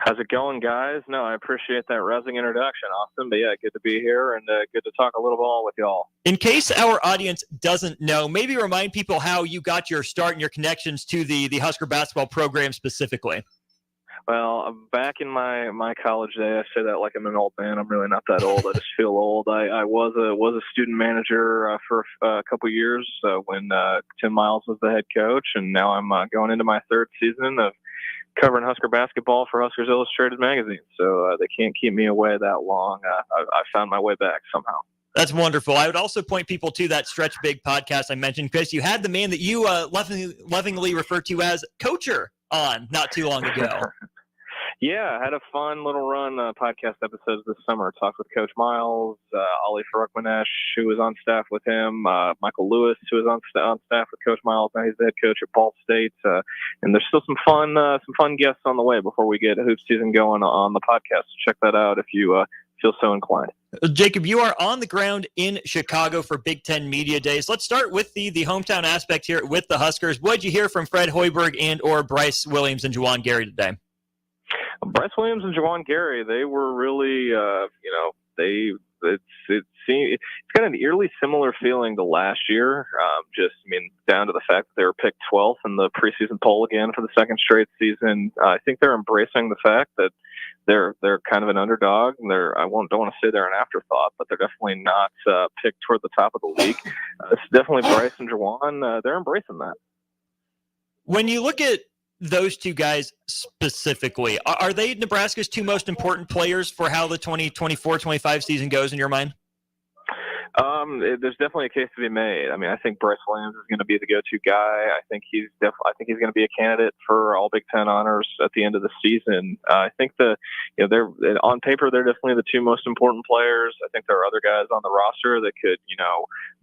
How's it going, guys? No, I appreciate that rousing introduction, Austin. But yeah, good to be here and good to talk a little ball with y'all. In case our audience doesn't know, maybe remind people how you got your start and your connections to the Husker basketball program specifically. Well, back in my college day, I say that like I'm an old man. I'm really not that old. I just feel old. I was a student manager for a couple years when Tim Miles was the head coach, and now I'm going into my third season of covering Husker basketball for Huskers Illustrated magazine. So they can't keep me away that long. I found my way back somehow. That's wonderful. I would also point people to that Stretch Big podcast I mentioned, Chris. You had the man that you lovingly refer to as Coacher on not too long ago. Yeah, I had a fun little run podcast episodes this summer. Talked with Coach Miles, Ollie Farukmanesh, who was on staff with him, Michael Lewis, who was on staff with Coach Miles. Now he's the head coach at Ball State. And there's still some fun guests on the way before we get hoop season going on the podcast. So check that out if you feel so inclined. Jacob, you are on the ground in Chicago for Big Ten Media Days. Let's start with the hometown aspect here with the Huskers. What did you hear from Fred Hoiberg and or Bryce Williams and Juwan Gary today? Bryce Williams and Juwan Gary, they were really, it's kind of an eerily similar feeling to last year. Down to the fact that they were picked 12th in the preseason poll again for the second straight season. I think they're embracing the fact that they're kind of an underdog. And don't want to say they're an afterthought, but they're definitely not picked toward the top of the league. It's definitely Bryce and Juwan. They're embracing that. When you look at those two guys specifically, are they Nebraska's two most important players for how the 2024-25 season goes in your mind? There's definitely a case to be made. I mean, I think Bryce Williams is going to be the go-to guy. I think he's going to be a candidate for all Big Ten honors at the end of the season. I think they're on paper, they're definitely the two most important players. I think there are other guys on the roster that could,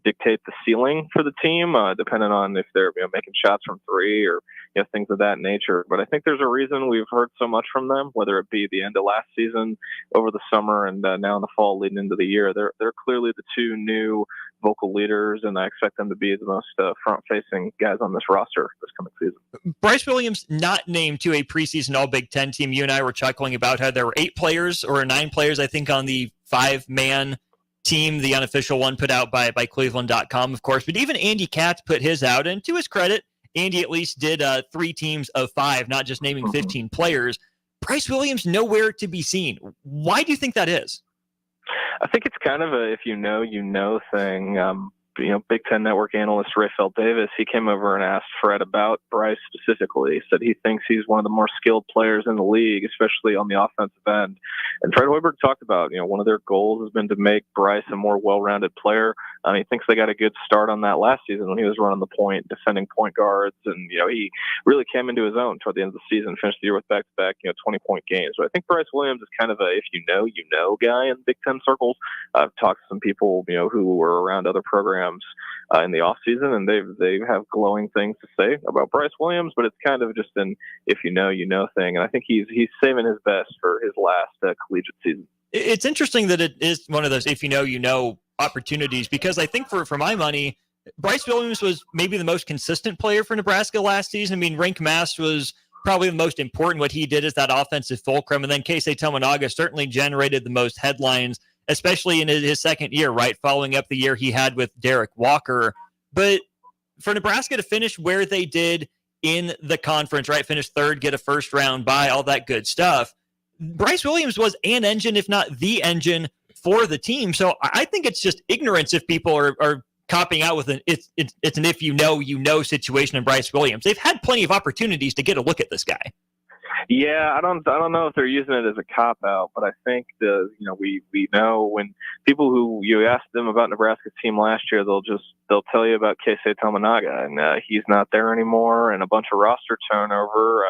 dictate the ceiling for the team, depending on if they're making shots from three or things of that nature. But I think there's a reason we've heard so much from them, whether it be the end of last season, over the summer, and now in the fall leading into the year. They're clearly the two new vocal leaders, and I expect them to be the most front-facing guys on this roster this coming season. Bryce Williams not named to a preseason All-Big Ten team. You and I were chuckling about how there were 8 players or 9 players, I think, on the 5-man team, the unofficial one put out by Cleveland.com, of course. But even Andy Katz put his out, and to his credit, Andy at least did 3 teams of 5, not just naming 15 players. Bryce Williams nowhere to be seen. Why do you think that is? I think it's kind of a if you know thing. Big Ten Network analyst Rayfeld Davis, he came over and asked Fred about Bryce specifically. He said he thinks he's one of the more skilled players in the league, especially on the offensive end. And Fred Hoiberg talked about, one of their goals has been to make Bryce a more well-rounded player. He thinks they got a good start on that last season when he was running the point, defending point guards, and he really came into his own toward the end of the season, finished the year with back-to-back 20-point games. So I think Bryce Williams is kind of a if you know guy in Big Ten circles. I've talked to some people who were around other programs in the off season, and they have glowing things to say about Bryce Williams, but it's kind of just an if you know thing. And I think he's saving his best for his last collegiate season. It's interesting that it is one of those if you know opportunities, because I think for my money, Bryce Williams was maybe the most consistent player for Nebraska last season. I mean, Rink Mast was probably the most important. What he did is that offensive fulcrum, and then Keisei Tominaga certainly generated the most headlines, especially in his second year, right, following up the year he had with Derek Walker. But for Nebraska to finish where they did in the conference, right, finish third, get a first-round bye, all that good stuff, Bryce Williams was an engine, if not the engine, for the team. So I think it's just ignorance if people are copping out with it's an if you know situation in Bryce Williams. They've had plenty of opportunities to get a look at this guy. Yeah, I don't know if they're using it as a cop out, but I think we know when people who you ask them about Nebraska's team last year, they'll tell you about Keisei Tominaga, and he's not there anymore, and a bunch of roster turnover.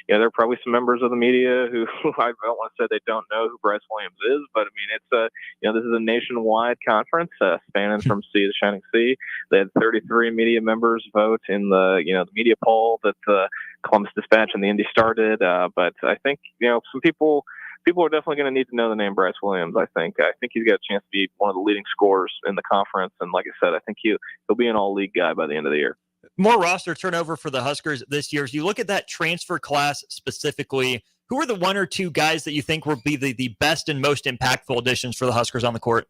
There are probably some members of the media who I don't want to say they don't know who Bryce Williams is, but I mean it's this is a nationwide conference spanning from sea to shining sea. They had 33 media members vote in the the media poll that the Columbus Dispatch and the Indy Star did. But I think, some people are definitely going to need to know the name Bryce Williams, I think. I think he's got a chance to be one of the leading scorers in the conference. And like I said, I think he'll be an all-league guy by the end of the year. More roster turnover for the Huskers this year. As you look at that transfer class specifically, who are the 1 or 2 guys that you think will be the best and most impactful additions for the Huskers on the court?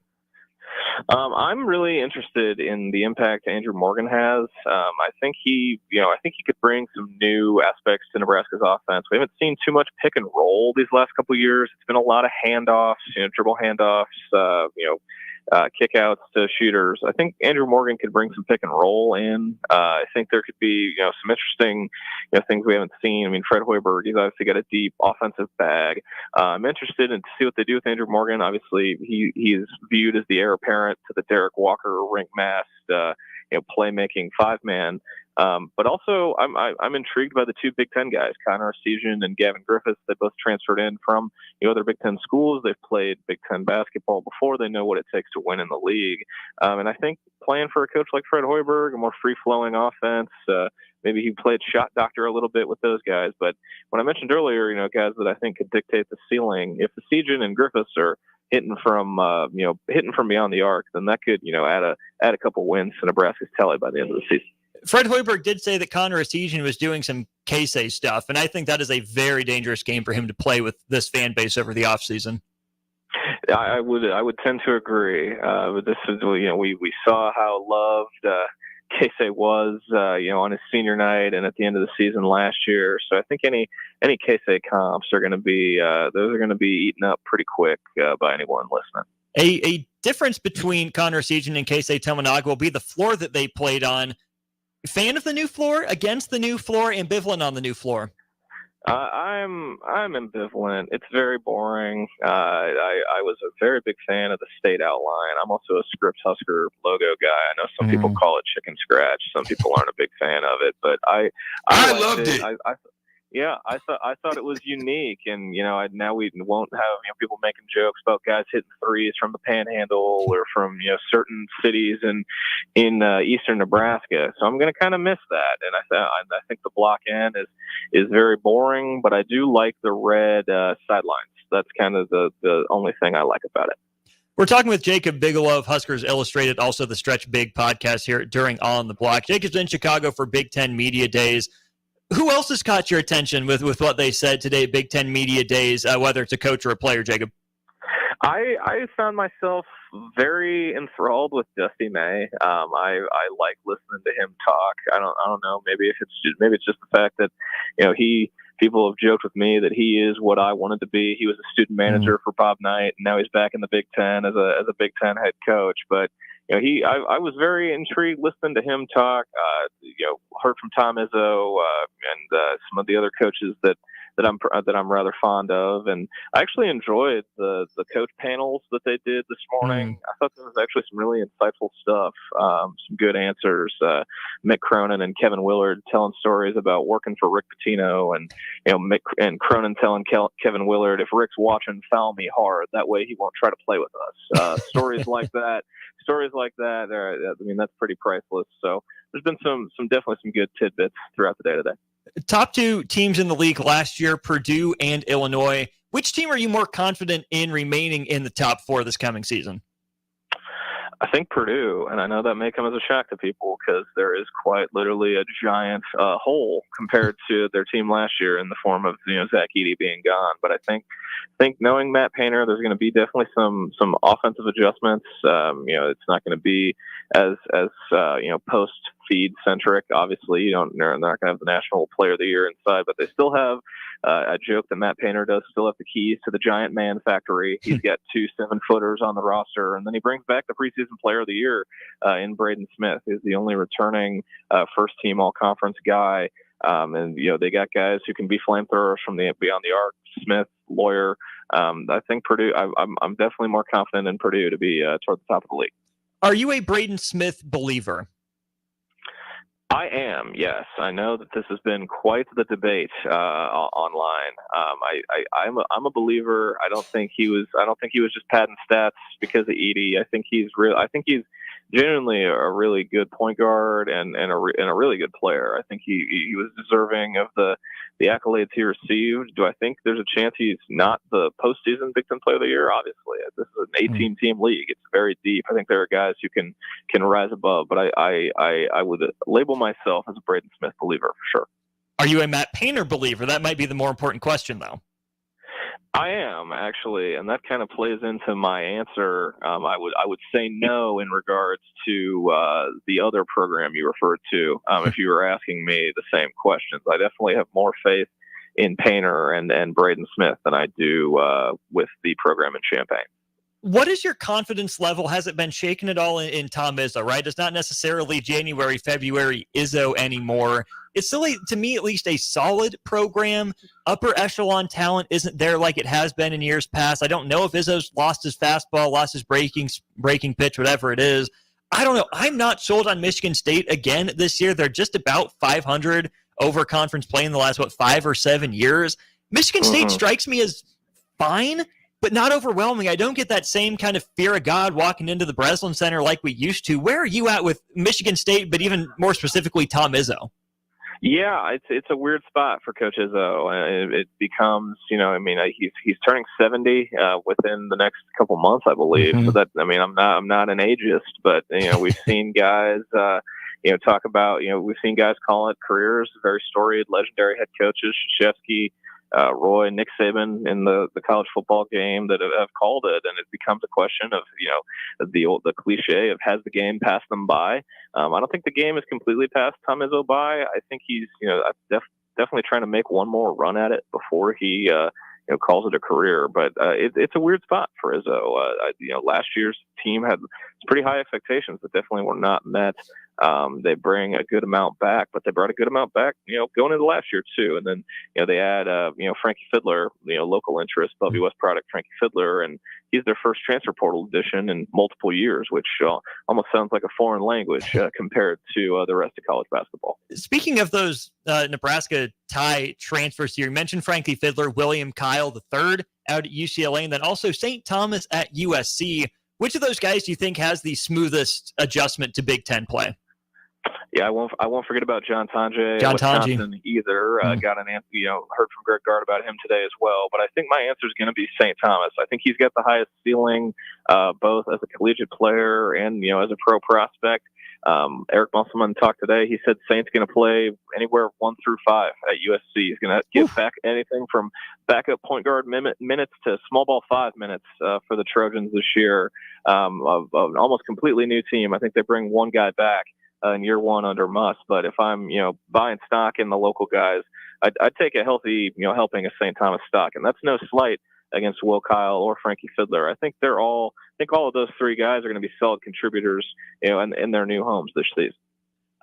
I'm really interested in the impact Andrew Morgan has. I think he could bring some new aspects to Nebraska's offense. We haven't seen too much pick and roll these last couple of years. It's been a lot of handoffs, dribble handoffs, kickouts to shooters. I think Andrew Morgan could bring some pick and roll in. I think there could be some interesting things we haven't seen. I mean, Fred Hoiberg, he's obviously got a deep offensive bag. I'm interested in to see what they do with Andrew Morgan. Obviously, he is viewed as the heir apparent to the Derek Walker ring-masked playmaking five-man. But also, I'm intrigued by the two Big Ten guys, Connor Essegian and Gavin Griffiths. They both transferred in from other Big Ten schools. They've played Big Ten basketball before. They know what it takes to win in the league. And I think playing for a coach like Fred Hoiberg, a more free-flowing offense, maybe he played shot doctor a little bit with those guys. But when I mentioned earlier, guys that I think could dictate the ceiling, if Essegian and Griffiths are hitting from beyond the arc, then that could add a couple wins to Nebraska's tally by the end of the season. Fred Hoiberg did say that Connor Essegian was doing some K-State stuff, and I think that is a very dangerous game for him to play with this fan base over the offseason. I would tend to agree. But this is we saw how loved K-State was on his senior night and at the end of the season last year. So I think any K-State comps are going to be eaten up pretty quick by anyone listening. A difference between Connor Essegian and K-State Tominaga will be the floor that they played on. Fan of the new floor, against the new floor, ambivalent on the new floor? I'm ambivalent. It's very boring. I was a very big fan of the state outline. I'm also a Scripps Husker logo guy. I know some people call it chicken scratch. Some people aren't a big fan of it, but I loved it. I thought it was unique, and now we won't have people making jokes about guys hitting threes from the Panhandle or from certain cities in eastern Nebraska. So I'm going to kind of miss that, and I think the block end is very boring, but I do like the red sidelines. That's kind of the only thing I like about it. We're talking with Jacob Bigelow of Huskers Illustrated, also the Stretch Big podcast here during On the Block. Jacob's in Chicago for Big Ten Media Days. Who else has caught your attention with what they said today at Big Ten Media Days, whether it's a coach or a player, Jacob? I found myself very enthralled with Dusty May. I like listening to him talk. I don't know. Maybe it's just the fact that people have joked with me that he is what I wanted to be. He was a student manager for Bob Knight, and now he's back in the Big Ten as a Big Ten head coach. But I was very intrigued listening to him talk. Heard from Tom Izzo and some of the other coaches that I'm rather fond of, and I actually enjoyed the coach panels that they did this morning. I thought there was actually some really insightful stuff, some good answers. Mick Cronin and Kevin Willard telling stories about working for Rick Pitino, and Mick and Cronin telling Kevin Willard, if Rick's watching, foul me hard. That way he won't try to play with us. Stories like that. That's pretty priceless. So there's been definitely some good tidbits throughout the day today. Top two teams in the league last year, Purdue and Illinois. Which team are you more confident in remaining in the top four this coming season? I think Purdue, and I know that may come as a shock to people because there is quite literally a giant hole compared to their team last year in the form of Zach Edey being gone. But I think knowing Matt Painter, there's going to be definitely some offensive adjustments. It's not going to be as post feed centric. Obviously, they're not going to have the National Player of the Year inside, but they still have a joke that Matt Painter does still have the keys to the giant man factory. He's got 2 7-footers on the roster, and then he brings back the preseason player of the year in Braden Smith. He's the only returning first team all conference guy. And they got guys who can be flamethrowers from beyond the arc. Smith, Lawyer. I think Purdue. I'm definitely more confident in Purdue to be toward the top of the league. Are you a Braden Smith believer? I am, yes. I know that this has been quite the debate online. I'm a believer. I don't think he was just padding stats because of Edey. I think he's genuinely a really good point guard and a really good player. I think he was deserving of the accolades he received. Do I think there's a chance he's not the postseason Big Ten Player of the Year? Obviously, this is an 18-team league. It's very deep. I think there are guys who can rise above, but I would label myself as a Braden Smith believer for sure. Are you a Matt Painter believer? That might be the more important question, though. I am, actually, and that kind of plays into my answer. I would say no in regards to the other program you referred to. If you were asking me the same questions, I definitely have more faith in Painter and Braden Smith than I do with the program in Champaign. What is your confidence level? Has it been shaken at all in Tom Izzo, right? It's not necessarily January, February Izzo anymore. It's still, to me at least, a solid program. Upper echelon talent isn't there like it has been in years past. I don't know if Izzo's lost his fastball, lost his breaking pitch, whatever it is. I don't know. I'm not sold on Michigan State again this year. They're just about 500 over conference play in the last, 5 or 7 years. Michigan State strikes me as fine, but not overwhelming. I don't get that same kind of fear of God walking into the Breslin Center like we used to. Where are you at with Michigan State, but even more specifically Tom Izzo? Yeah, it's a weird spot for Coach Izzo. It becomes, he's turning 70 within the next couple months, I believe. So that, I'm not an ageist, but we've seen guys, talk about, we've seen guys call it careers, very storied, legendary head coaches, Krzyzewski, Roy, Nick Saban in the college football game that have called it, and it becomes a question of the cliche of has the game passed them by. I don't think the game has completely passed Tom Izzo by. I think he's definitely trying to make one more run at it before he calls it a career. But it's a weird spot for Izzo. Last year's team had pretty high expectations that definitely were not met. They bring a good amount back, but they brought a good amount back, going into last year too. And then, they add, Frankie Fiddler, local interest, Bellevue West product, Frankie Fiddler, and he's their first transfer portal addition in multiple years, which almost sounds like a foreign language compared to the rest of college basketball. Speaking of those Nebraska tie transfers here, you mentioned Frankie Fiddler, William Kyle III out at UCLA, and then also St. Thomas at USC. Which of those guys do you think has the smoothest adjustment to Big Ten play? Yeah, I won't forget about John Tanji. John Wisconsin either. Got an answer, heard from Greg Gard about him today as well. But I think my answer is going to be St. Thomas. I think he's got the highest ceiling, both as a collegiate player and as a pro prospect. Eric Musselman talked today. He said Saint's going to play anywhere 1 through 5 at USC. He's going to give back anything from backup point guard minutes to small ball 5 minutes for the Trojans this year. Of an almost completely new team. I think they bring one guy back in year one under Muss. But if I'm buying stock in the local guys, I'd take a healthy helping of St. Thomas stock, and that's no slight against Will Kyle or Frankie Fiddler. I think all of those three guys are going to be solid contributors, in their new homes this season.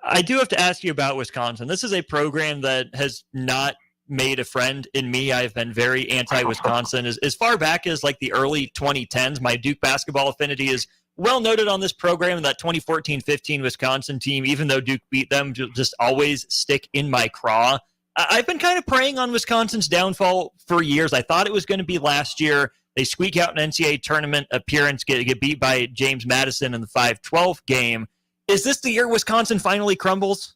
I do have to ask you about Wisconsin. This is a program that has not made a friend in me. I've been very anti-Wisconsin as far back as like the early 2010s. My Duke basketball affinity is well noted on this program. That 2014-15 Wisconsin team, even though Duke beat them, just always stick in my craw. I've been kind of preying on Wisconsin's downfall for years. I thought it was going to be last year. They squeak out an NCAA tournament appearance, get beat by James Madison in the 5-12 game. Is this the year Wisconsin finally crumbles?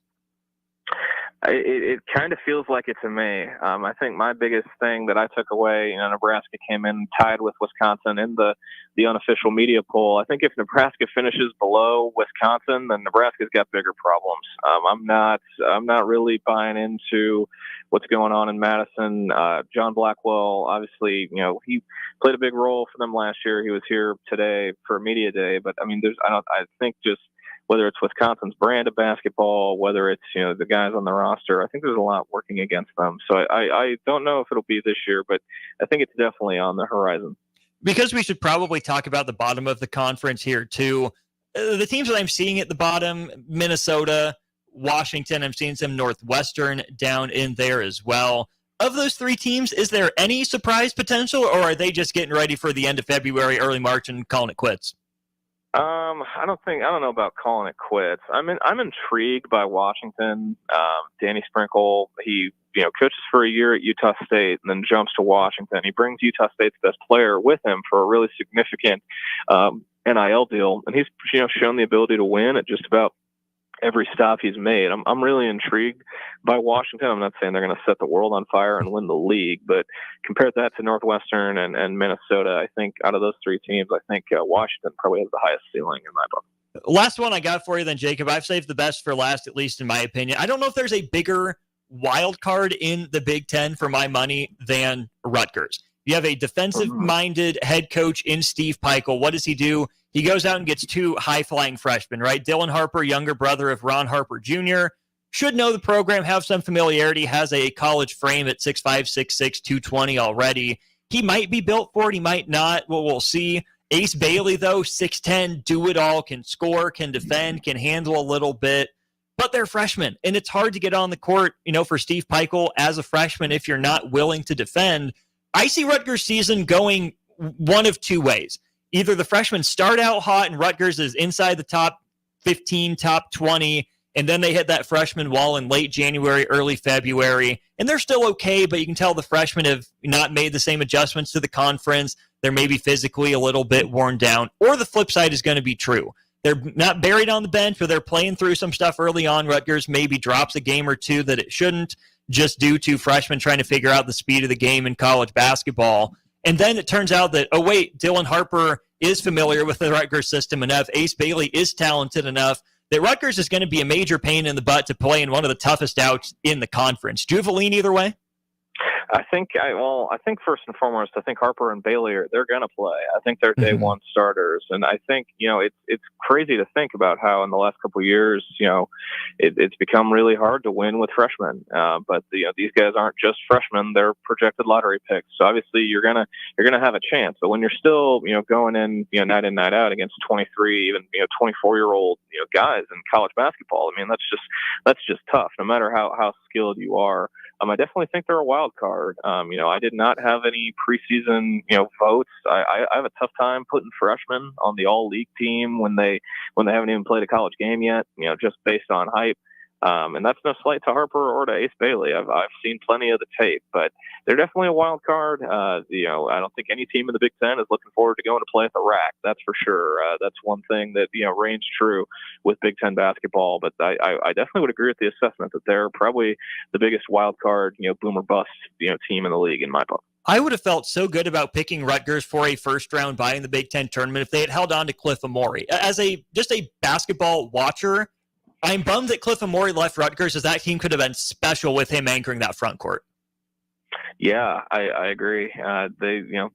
It kind of feels like it to me. I think my biggest thing that I took away, Nebraska came in tied with Wisconsin in the unofficial media poll. I think if Nebraska finishes below Wisconsin, then Nebraska's got bigger problems. I'm not really buying into what's going on in Madison. John Blackwell, obviously, he played a big role for them last year. He was here today for media day, but I think just whether it's Wisconsin's brand of basketball, whether it's, the guys on the roster, I think there's a lot working against them. So I don't know if it'll be this year, but I think it's definitely on the horizon. Because we should probably talk about the bottom of the conference here too. The teams that I'm seeing at the bottom, Minnesota, Washington, I'm seeing some Northwestern down in there as well. Of those three teams, is there any surprise potential, or are they just getting ready for the end of February, early March and calling it quits? I don't know about calling it quits. I'm intrigued by Washington. Danny Sprinkle, he, coaches for a year at Utah State and then jumps to Washington. He brings Utah State's best player with him for a really significant, NIL deal. And he's, shown the ability to win at just about every stop he's made. I'm really intrigued by Washington. I'm not saying they're going to set the world on fire and win the league, but compare that to Northwestern and Minnesota. I think out of those three teams, I think Washington probably has the highest ceiling in my book. Last one I got for you then, Jacob. I've saved the best for last, at least in my opinion. I don't know if there's a bigger wild card in the Big Ten for my money than Rutgers. You have a defensive-minded head coach in Steve Peichel. What does he do? He goes out and gets two high-flying freshmen, right? Dylan Harper, younger brother of Ron Harper Jr., should know the program, have some familiarity, has a college frame at 6'5", 6'6", 220 already. He might be built for it. He might not. Well, we'll see. Ace Bailey, though, 6'10", do it all, can score, can defend, can handle a little bit. But they're freshmen, and it's hard to get on the court, for Steve Peichel as a freshman if you're not willing to defend. I see Rutgers' season going one of two ways. Either the freshmen start out hot and Rutgers is inside the top 15, top 20, and then they hit that freshman wall in late January, early February, and they're still okay, but you can tell the freshmen have not made the same adjustments to the conference. They're maybe physically a little bit worn down. Or the flip side is going to be true. They're not buried on the bench, or they're playing through some stuff early on. Rutgers maybe drops a game or two that it shouldn't, just due to freshmen trying to figure out the speed of the game in college basketball. And then it turns out that, oh, wait, Dylan Harper is familiar with the Rutgers system enough. Ace Bailey is talented enough that Rutgers is going to be a major pain in the butt to play in one of the toughest outs in the conference. Do you have a lean either way? I think first and foremost, I think Harper and Bailey they're going to play. I think they're day one starters, and I think it's crazy to think about how in the last couple of years it's become really hard to win with freshmen. But these guys aren't just freshmen; they're projected lottery picks. So obviously you're gonna have a chance. But when you're still going in night in night out against 23, even 24-year-old guys in college basketball, I mean that's just tough. No matter how skilled you are. I definitely think they're a wild card. I did not have any preseason, votes. I have a tough time putting freshmen on the all-league team when they haven't even played a college game yet, just based on hype. And that's no slight to Harper or to Ace Bailey. I've seen plenty of the tape, but they're definitely a wild card. I don't think any team in the Big Ten is looking forward to going to play at the rack. That's for sure. That's one thing that reigns true with Big Ten basketball. But I definitely would agree with the assessment that they're probably the biggest wild card, boom or bust, team in the league in my book. I would have felt so good about picking Rutgers for a first-round bye in the Big Ten tournament if they had held on to Cliff Amore. As just a basketball watcher, I'm bummed that Cliff Amore left Rutgers, as that team could have been special with him anchoring that front court. Yeah, I agree. I definitely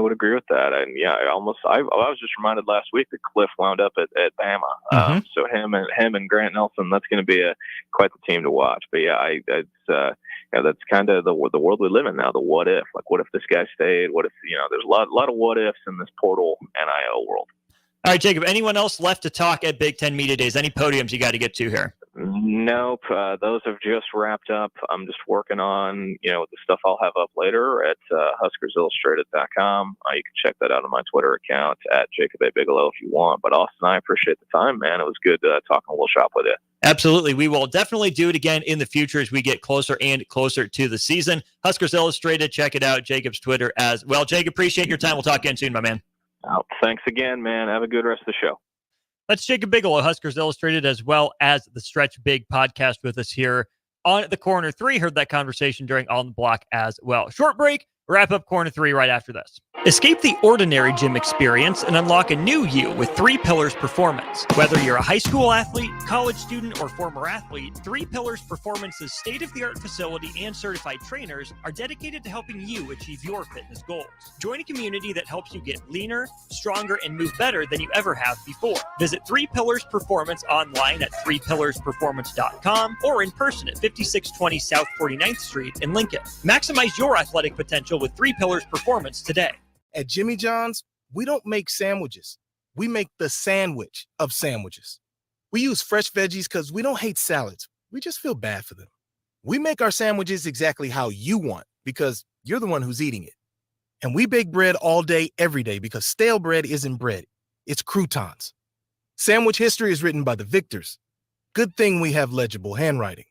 would agree with that. And yeah, I was just reminded last week that Cliff wound up at Bama. So him and Grant Nelson, that's going to be quite the team to watch. But yeah, that's kind of the world we live in now. The what if, like, what if this guy stayed? What if there's a lot of what ifs in this portal NIL world. All right, Jacob, anyone else left to talk at Big Ten Media Days? Any podiums you got to get to here? Nope. Those have just wrapped up. I'm just working on, the stuff I'll have up later at HuskersIllustrated.com. You can check that out on my Twitter account at Jacob A. Bigelow if you want. But Austin, I appreciate the time, man. It was good talking a little shop with you. Absolutely. We will definitely do it again in the future as we get closer and closer to the season. Huskers Illustrated, check it out. Jacob's Twitter as well. Jacob, appreciate your time. We'll talk again soon, my man. Oh, thanks again, man. Have a good rest of the show. That's Jacob Bigelow, Huskers Illustrated, as well as the Stretch Big podcast with us here on the Corner 3. Heard that conversation during On the Block as well. Short break. Wrap up Corner 3 right after this. Escape the ordinary gym experience and unlock a new you with 3 Pillars Performance. Whether you're a high school athlete, college student, or former athlete, 3 Pillars Performance's state-of-the-art facility and certified trainers are dedicated to helping you achieve your fitness goals. Join a community that helps you get leaner, stronger, and move better than you ever have before. Visit 3 Pillars Performance online at 3pillarsperformance.com or in person at 5620 South 49th Street in Lincoln. Maximize your athletic potential with 3 Pillars Performance today. At Jimmy John's, we don't make sandwiches. We make the sandwich of sandwiches. We use fresh veggies because we don't hate salads. We just feel bad for them. We make our sandwiches exactly how you want because you're the one who's eating it. And we bake bread all day, every day because stale bread isn't bread. It's croutons. Sandwich history is written by the victors. Good thing we have legible handwriting.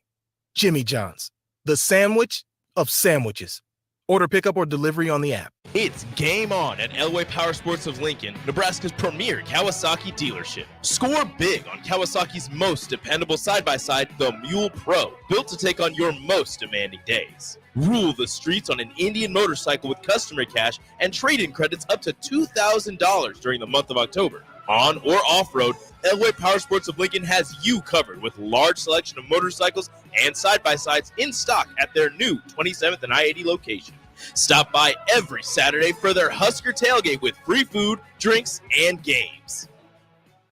Jimmy John's, the sandwich of sandwiches. Order pickup or delivery on the app. It's game on at Elway Power Sports of Lincoln, Nebraska's premier Kawasaki dealership. Score big on Kawasaki's most dependable side-by-side, the Mule Pro, built to take on your most demanding days. Rule the streets on an Indian motorcycle with customer cash and trade-in credits up to $2,000 during the month of October. On or off-road, Elway Power Sports of Lincoln has you covered with large selection of motorcycles and side-by-sides in stock at their new 27th and I-80 location. Stop by every Saturday for their Husker tailgate with free food, drinks, and games.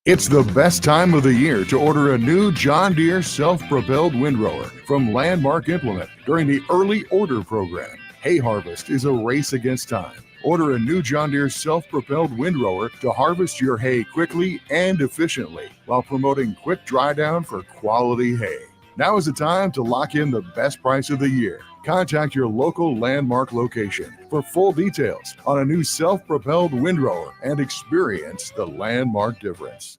It's the best time of the year to order a new John Deere self-propelled windrower from Landmark Implement during the early order program. hay harvest is a race against time. Order a new John Deere self-propelled windrower to harvest your hay quickly and efficiently while promoting quick dry down for quality hay. Now is the time to lock in the best price of the year. Contact your local Landmark location for full details on a new self-propelled windrower and experience the Landmark difference.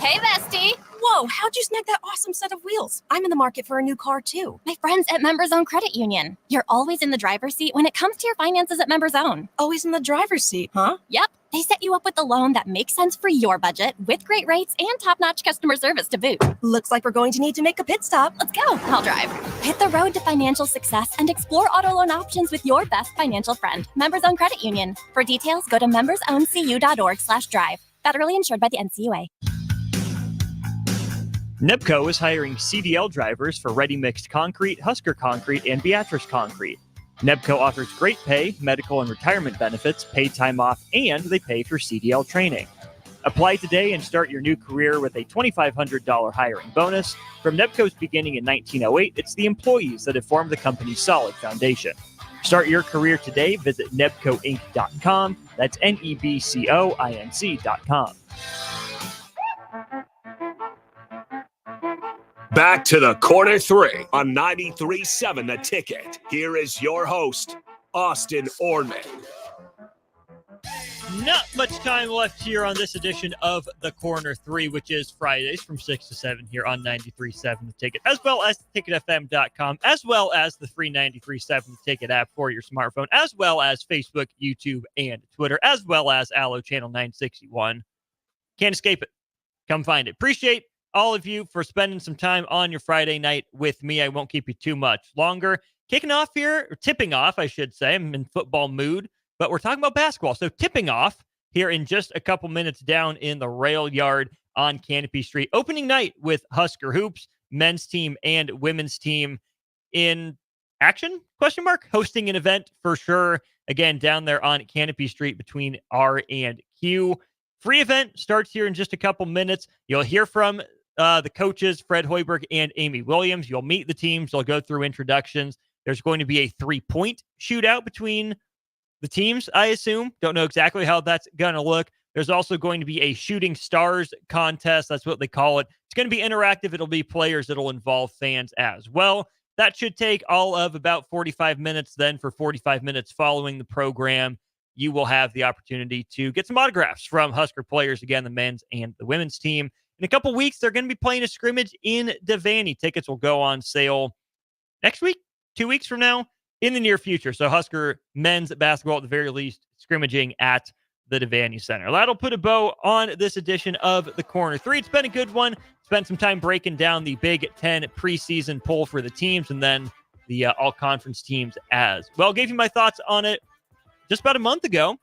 Hey, bestie. Whoa, how'd you snag that awesome set of wheels? I'm in the market for a new car, too. My friends at Members Own Credit Union. You're always in the driver's seat when it comes to your finances at Members Own. Always in the driver's seat, huh? Yep. They set you up with a loan that makes sense for your budget with great rates and top-notch customer service to boot. Looks like we're going to need to make a pit stop. Let's go. I'll drive. Hit the road to financial success and explore auto loan options with your best financial friend, Members Own Credit Union. For details, go to membersowncu.org/drive. Federally insured by the NCUA. NEBCO is hiring CDL drivers for Ready Mixed Concrete, Husker Concrete, and Beatrice Concrete. NEBCO offers great pay, medical and retirement benefits, paid time off, and they pay for CDL training. Apply today and start your new career with a $2,500 hiring bonus. From NEBCO's beginning in 1908, it's the employees that have formed the company's solid foundation. Start your career today. Visit nebcoinc.com. That's NEBCOINC.com. Back to the Corner 3 on 93.7 The Ticket. Here is your host, Austin Oerman. Not much time left here on this edition of the Corner 3, which is Fridays from 6 to 7 here on 93.7 The Ticket, as well as ticketfm.com, as well as the free 93.7 The Ticket app for your smartphone, as well as Facebook, YouTube, and Twitter, as well as Allo Channel 961. Can't escape it. Come find it. Appreciate all of you for spending some time on your Friday night with me. I won't keep you too much longer. Kicking off here, or tipping off, I should say. I'm in football mood, but we're talking about basketball. So tipping off here in just a couple minutes down in the rail yard on Canopy Street. Opening night with Husker Hoops, men's team and women's team in action, ? Hosting an event for sure. Again, down there on Canopy Street between R and Q. Free event starts here in just a couple minutes. You'll hear from the coaches, Fred Hoiberg and Amy Williams. You'll meet the teams. They'll go through introductions. There's going to be a 3-point shootout between the teams, I assume. Don't know exactly how that's going to look. There's also going to be a shooting stars contest. That's what they call it. It's going to be interactive. It'll be players. It'll involve fans as well. That should take all of about 45 minutes. Then for 45 minutes following the program, you will have the opportunity to get some autographs from Husker players, again, the men's and the women's team. In a couple weeks, they're going to be playing a scrimmage in Devaney. Tickets will go on sale next week, 2 weeks from now, in the near future. So Husker men's basketball, at the very least, scrimmaging at the Devaney Center. That'll put a bow on this edition of the Corner 3. It's been a good one. Spent some time breaking down the Big Ten preseason poll for the teams and then the all-conference teams as well. Gave you my thoughts on it just about a month ago.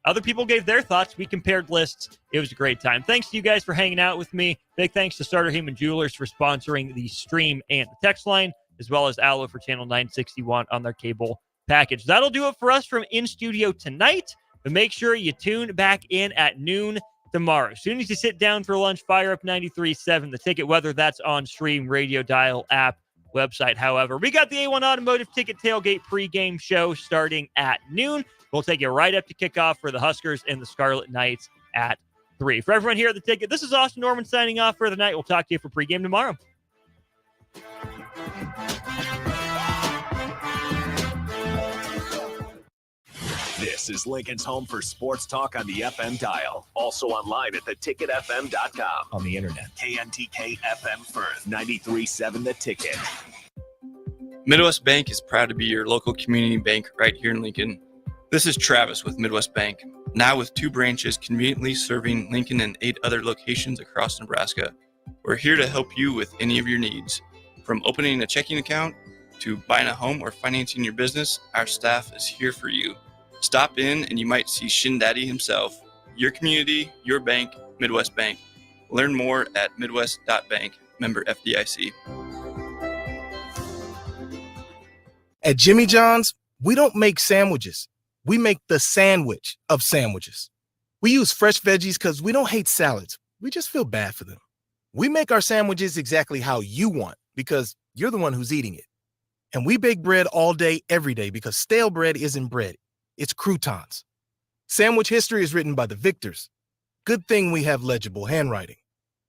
Other people gave their thoughts. We compared lists. It was a great time. Thanks to you guys for hanging out with me. Big thanks to Starter Heyman Jewelers for sponsoring the stream and the text line, as well as Allo for Channel 961 on their cable package. That'll do it for us from in studio tonight. But make sure you tune back in at noon tomorrow. As soon as you sit down for lunch, fire up 93.7 The Ticket, whether that's on stream, radio dial, app, website. However, we got the A1 Automotive Ticket Tailgate pregame show starting at noon. We'll take you right up to kickoff for the Huskers and the Scarlet Knights at 3. For everyone here at the Ticket, this is Austin Oerman signing off for the night. We'll talk to you for pregame tomorrow. This is Lincoln's home for sports talk on the FM dial. Also online at theticketfm.com. On the internet. KNTK FM Firth, 93.7 The Ticket. Midwest Bank is proud to be your local community bank right here in Lincoln. This is Travis with Midwest Bank, now with 2 branches conveniently serving Lincoln and 8 other locations across Nebraska. We're here to help you with any of your needs. From opening a checking account to buying a home or financing your business, our staff is here for you. Stop in and you might see Shin Daddy himself. Your community, your bank, Midwest Bank. Learn more at midwest.bank, member FDIC. At Jimmy John's, we don't make sandwiches. We make the sandwich of sandwiches. We use fresh veggies because we don't hate salads. We just feel bad for them. We make our sandwiches exactly how you want because you're the one who's eating it. And we bake bread all day, every day, because stale bread isn't bread. It's croutons. Sandwich history is written by the victors. Good thing we have legible handwriting.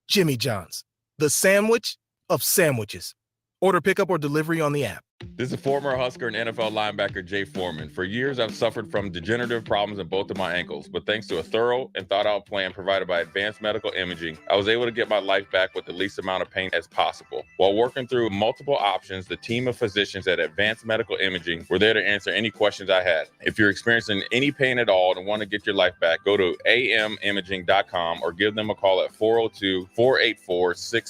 Jimmy John's, the sandwich of sandwiches. Order pickup or delivery on the app. This is former Husker and NFL linebacker Jay Foreman. For years, I've suffered from degenerative problems in both of my ankles, but thanks to a thorough and thought-out plan provided by Advanced Medical Imaging, I was able to get my life back with the least amount of pain as possible. While working through multiple options, the team of physicians at Advanced Medical Imaging were there to answer any questions I had. If you're experiencing any pain at all and want to get your life back, go to amimaging.com or give them a call at 402-484-66